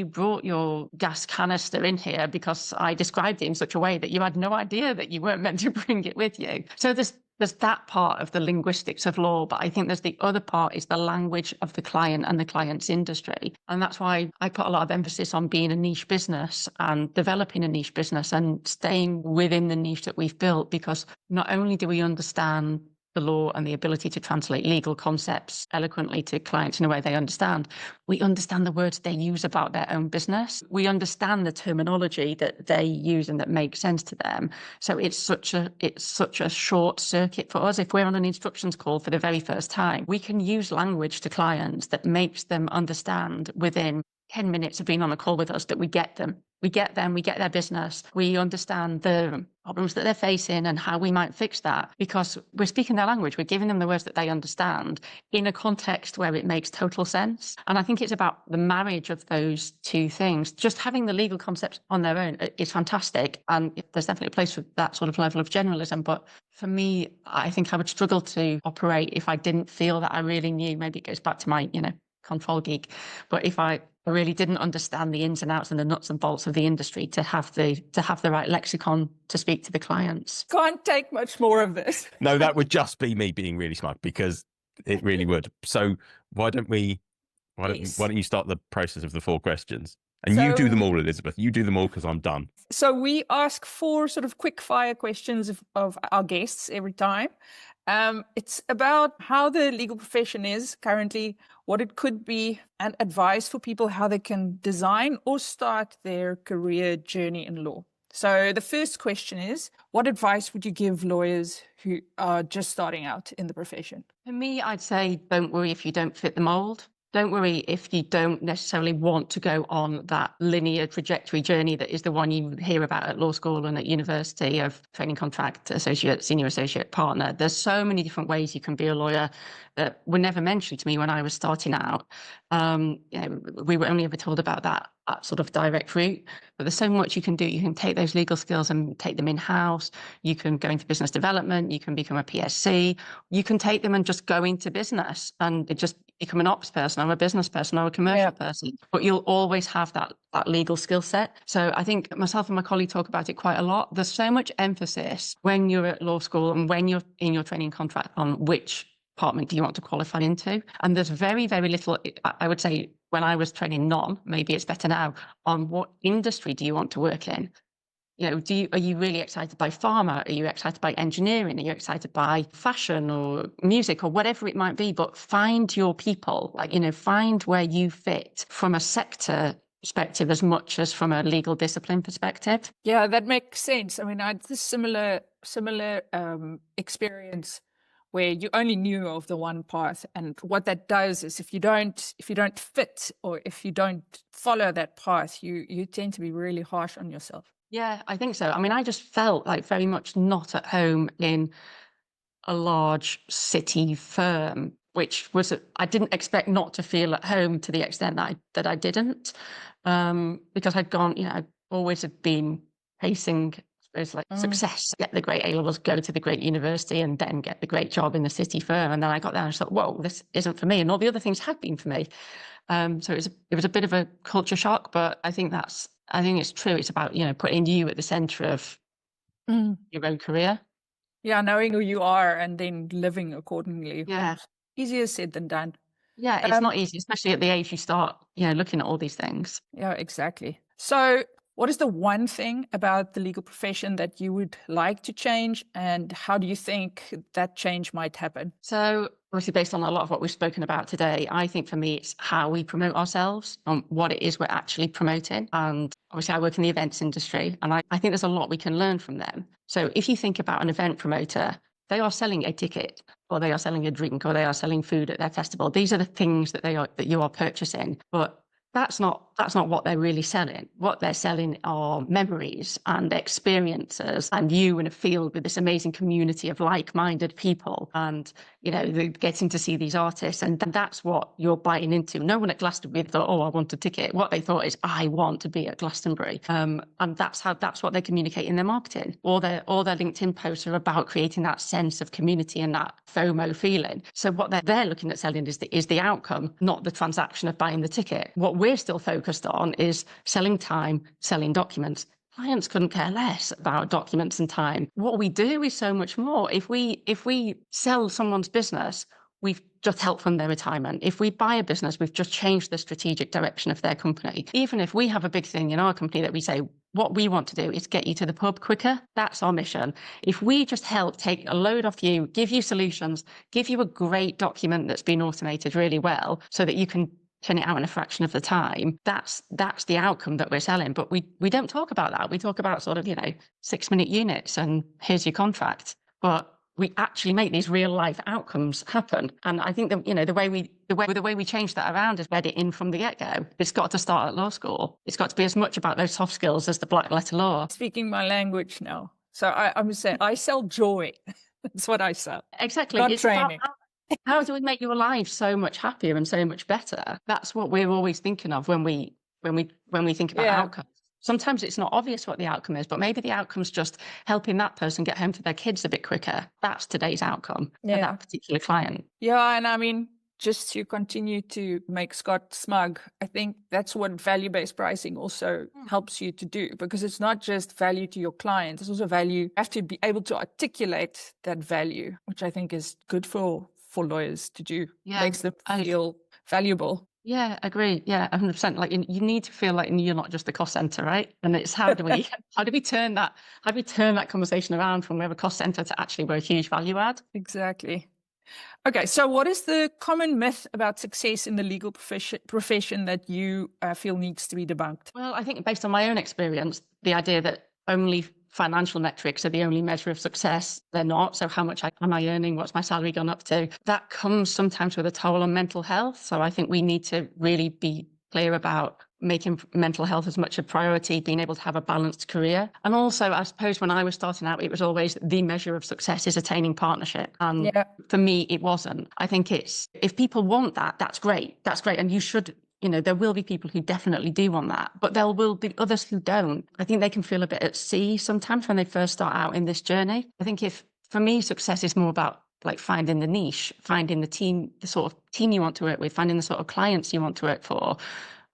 brought your gas canister in here because I described it in such a way that you had no idea that you weren't meant to bring it with you. So there's there's that part of the linguistics of law, but I think there's the other part is the language of the client and the client's industry. And that's why I put a lot of emphasis on being a niche business and developing a niche business and staying within the niche that we've built, because not only do we understand the law and the ability to translate legal concepts eloquently to clients in a way they understand, we understand the words they use about their own business. We understand the terminology that they use and that makes sense to them. So it's such a short circuit for us. If we're on an instructions call for the very first time, we can use language to clients that makes them understand within 10 minutes of being on a call with us that we get them. We get them, we get their business. We understand the problems that they're facing and how we might fix that, because we're speaking their language. We're giving them the words that they understand in a context where it makes total sense. And I think it's about the marriage of those two things. Just having the legal concepts on their own is fantastic. And there's definitely a place for that sort of level of generalism. But for me, I think I would struggle to operate if I didn't feel that I really knew. Maybe it goes back to my, control geek. But if I really didn't understand the ins and outs and the nuts and bolts of the industry to have the right lexicon to speak to the clients. Can't take much more of this. No, that would just be me being really smug, because it really would. So why don't you start the process of the 4 questions? And you do them all, Elizabeth. You do them all, because I'm done. So we ask 4 sort of quick fire questions of our guests every time. It's about how the legal profession is currently, what it could be, and advice for people how they can design or start their career journey in law. So the first question is, what advice would you give lawyers who are just starting out in the profession? For me, I'd say don't worry if you don't fit the mold. Don't worry if you don't necessarily want to go on that linear trajectory journey that is the one you hear about at law school and at university of training contract, associate, senior associate, partner. There's so many different ways you can be a lawyer that were never mentioned to me when I was starting out. We were only ever told about that sort of direct route, but there's so much you can do. You can take those legal skills and take them in-house. You can go into business development. You can become a PSC. You can take them and just go into business and just become an ops person or a business person or a commercial person, but you'll always have that legal skill set. So I think myself and my colleague talk about it quite a lot. There's so much emphasis when you're at law school and when you're in your training contract on which department do you want to qualify into. And there's very, very little, I would say, when I was training maybe it's better now, on what industry do you want to work in? Are you really excited by pharma? Are you excited by engineering? Are you excited by fashion or music or whatever it might be? But find your people, find where you fit from a sector perspective as much as from a legal discipline perspective. Yeah, that makes sense. I mean, I had this similar experience where you only knew of the one path, and what that does is if you don't fit or if you don't follow that path, you tend to be really harsh on yourself. Yeah, I think so. I mean, I just felt like very much not at home in a large city firm, which was, I didn't expect not to feel at home to the extent that I didn't, because I'd gone, I always have been pacing, I suppose, success, get the great A-levels, go to the great university, and then get the great job in the city firm. And then I got there and I thought, whoa, this isn't for me. And all the other things have been for me. So it was a bit of a culture shock, but I think it's true. It's about, putting you at the center of your own career. Yeah, knowing who you are and then living accordingly. Yeah. Easier said than done. Yeah, it's not easy, especially at the age you start, looking at all these things. Yeah, exactly. So what is the one thing about the legal profession that you would like to change, and how do you think that change might happen? So obviously, based on a lot of what we've spoken about today, I think for me, it's how we promote ourselves and what it is we're actually promoting. And obviously, I work in the events industry, and I think there's a lot we can learn from them. So if you think about an event promoter, they are selling a ticket, or they are selling a drink, or they are selling food at their festival. These are the things that you are purchasing. But that's not what they're really selling. What they're selling are memories and experiences, and you in a field with this amazing community of like-minded people, and they're getting to see these artists, and that's what you're biting into. No one at Glastonbury thought, "Oh, I want a ticket." What they thought is, "I want to be at Glastonbury," and that's what they communicate in their marketing. All their LinkedIn posts are about creating that sense of community and that FOMO feeling. So what they're looking at selling is the outcome, not the transaction of buying the ticket. What we're still focused on is selling time, selling documents, clients couldn't care less about documents and time. What we do is so much more. If we sell someone's business, we've just helped fund their retirement. If we buy a business, we've just changed the strategic direction of their company. Even if we have a big thing in our company that we say, what we want to do is get you to the pub quicker. That's our mission. If we just help take a load off you, give you solutions, give you a great document that's been automated really well so that you can turn it out in a fraction of the time, that's the outcome that we're selling. But we don't talk about that. We talk about sort of, 6-minute units and here's your contract. But we actually make these real life outcomes happen. And I think that, the way we change that around is read it in from the get-go. It's got to start at law school. It's got to be as much about those soft skills as the black letter law. Speaking my language now. So I'm saying I sell joy. That's what I sell. Exactly. Not It's training. about how do we make your life so much happier and so much better? That's what we're always thinking of when we think about outcomes. Sometimes it's not obvious what the outcome is, but maybe the outcome's just helping that person get home to their kids a bit quicker. That's today's outcome for that particular client. Yeah, and I mean, just to continue to make Scott smug, I think that's what value-based pricing also helps you to do, because it's not just value to your client, it's also value. You have to be able to articulate that value, which I think is good for lawyers to do. Makes them feel valuable. Yeah, agree. Yeah, 100%. Like you need to feel like you're not just a cost center, right? And it's how do we turn that conversation around from we're a cost center to actually we're a huge value add? Exactly. Okay, so what is the common myth about success in the legal profession that you feel needs to be debunked? Well, I think based on my own experience, the idea that only financial metrics are the only measure of success, they're not. So how much am I earning? What's my salary gone up to? That comes sometimes with a toll on mental health. So I think we need to really be clear about making mental health as much a priority, being able to have a balanced career. And also, I suppose when I was starting out, it was always the measure of success is attaining partnership. And for me, it wasn't. I think it's, if people want that, that's great. That's great. And you should, there will be people who definitely do want that, but there will be others who don't. I think they can feel a bit at sea sometimes when they first start out in this journey. I think for me, success is more about like finding the niche, finding the team, the sort of team you want to work with, finding the sort of clients you want to work for.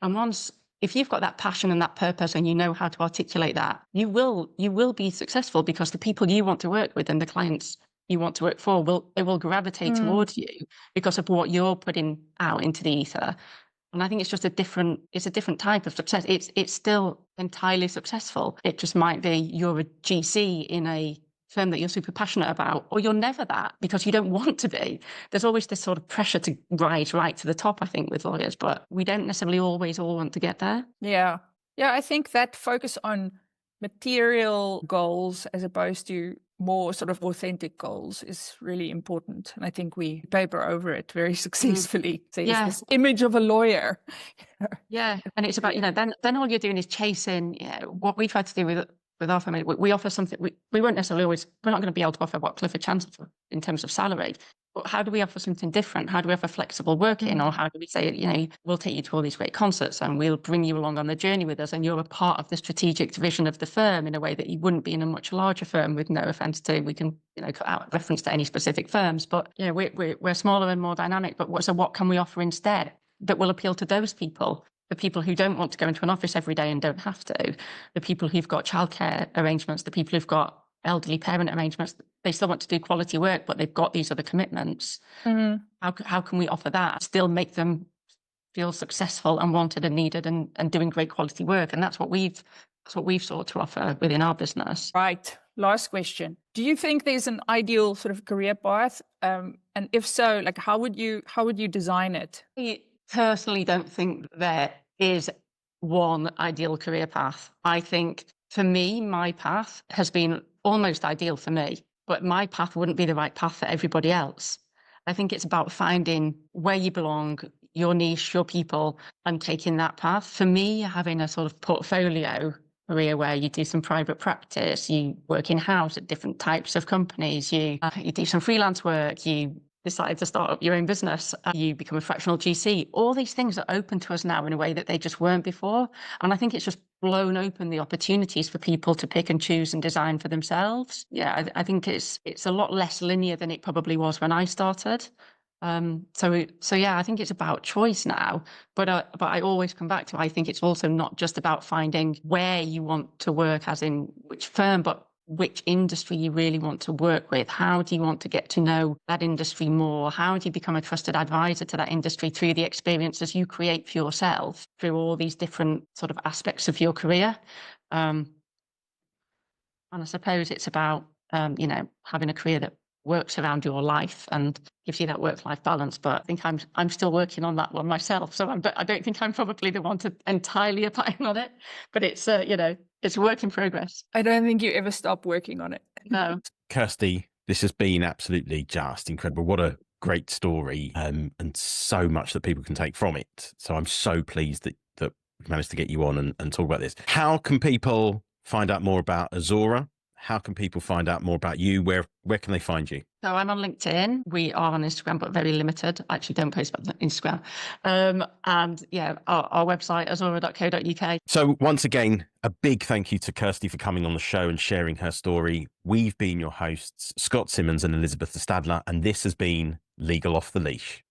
And if you've got that passion and that purpose and you know how to articulate that, you will be successful, because the people you want to work with and the clients you want to work for will gravitate towards you because of what you're putting out into the ether. And I think it's just a different type of success. It's still entirely successful. It just might be you're a GC in a firm that you're super passionate about, or you're never that because you don't want to be. There's always this sort of pressure to rise right to the top, I think, with lawyers, but we don't necessarily always all want to get there. Yeah. Yeah, I think that focus on material goals as opposed to more sort of authentic goals is really important. And I think we paper over it very successfully. So it's this image of a lawyer. Yeah. And it's about, then all you're doing is chasing what we try to do with our family. We offer something, we won't necessarily always, we're not going to be able to offer what Clifford Chance in terms of salary. But how do we offer something different? How do we offer flexible working? Or how do we say, we'll take you to all these great concerts and we'll bring you along on the journey with us, and you're a part of the strategic division of the firm in a way that you wouldn't be in a much larger firm, with no offense to, we can, cut out reference to any specific firms. But we're smaller and more dynamic. But what can we offer instead that will appeal to those people? The people who don't want to go into an office every day and don't have to, the people who've got childcare arrangements, the people who've got elderly parent arrangements, they still want to do quality work, but they've got these other commitments. Mm-hmm. How can we offer that, still make them feel successful and wanted and needed and doing great quality work? And that's what we've sought to offer within our business. Right. Last question. Do you think there's an ideal sort of career path? And if so, like how would you design it? I personally don't think there is one ideal career path. I think for me, my path has been almost ideal for me, but my path wouldn't be the right path for everybody else. I think it's about finding where you belong, your niche, your people, and taking that path. For me, having a sort of portfolio career where you do some private practice, you work in-house at different types of companies, you do some freelance work, you decide to start up your own business, you become a fractional GC. All these things are open to us now in a way that they just weren't before. And I think it's just blown open the opportunities for people to pick and choose and design for themselves. Yeah, I think it's a lot less linear than it probably was when I started. So yeah, I think it's about choice now, but I always come back to, I think it's also not just about finding where you want to work, as in which firm, but which industry you really want to work with. How do you want to get to know that industry more? How do you become a trusted advisor to that industry through the experiences you create for yourself through all these different sort of aspects of your career? And I suppose it's about, having a career that works around your life and gives you that work-life balance. But I think I'm still working on that one myself. So I don't think I'm probably the one to entirely opine on it. But it's it's a work in progress. I don't think you ever stop working on it. No. Kirsty, this has been absolutely just incredible. What a great story, and so much that people can take from it. So I'm so pleased that we've managed to get you on and talk about this. How can people find out more about Azorra? How can people find out more about you? Where can they find you? So I'm on LinkedIn. We are on Instagram, but very limited. I actually don't post about Instagram. And yeah, our website, azorra.co.uk. So once again, a big thank you to Kirsty for coming on the show and sharing her story. We've been your hosts, Scott Simmons and Elizabeth de Stadler, and this has been Legal Off the Leash.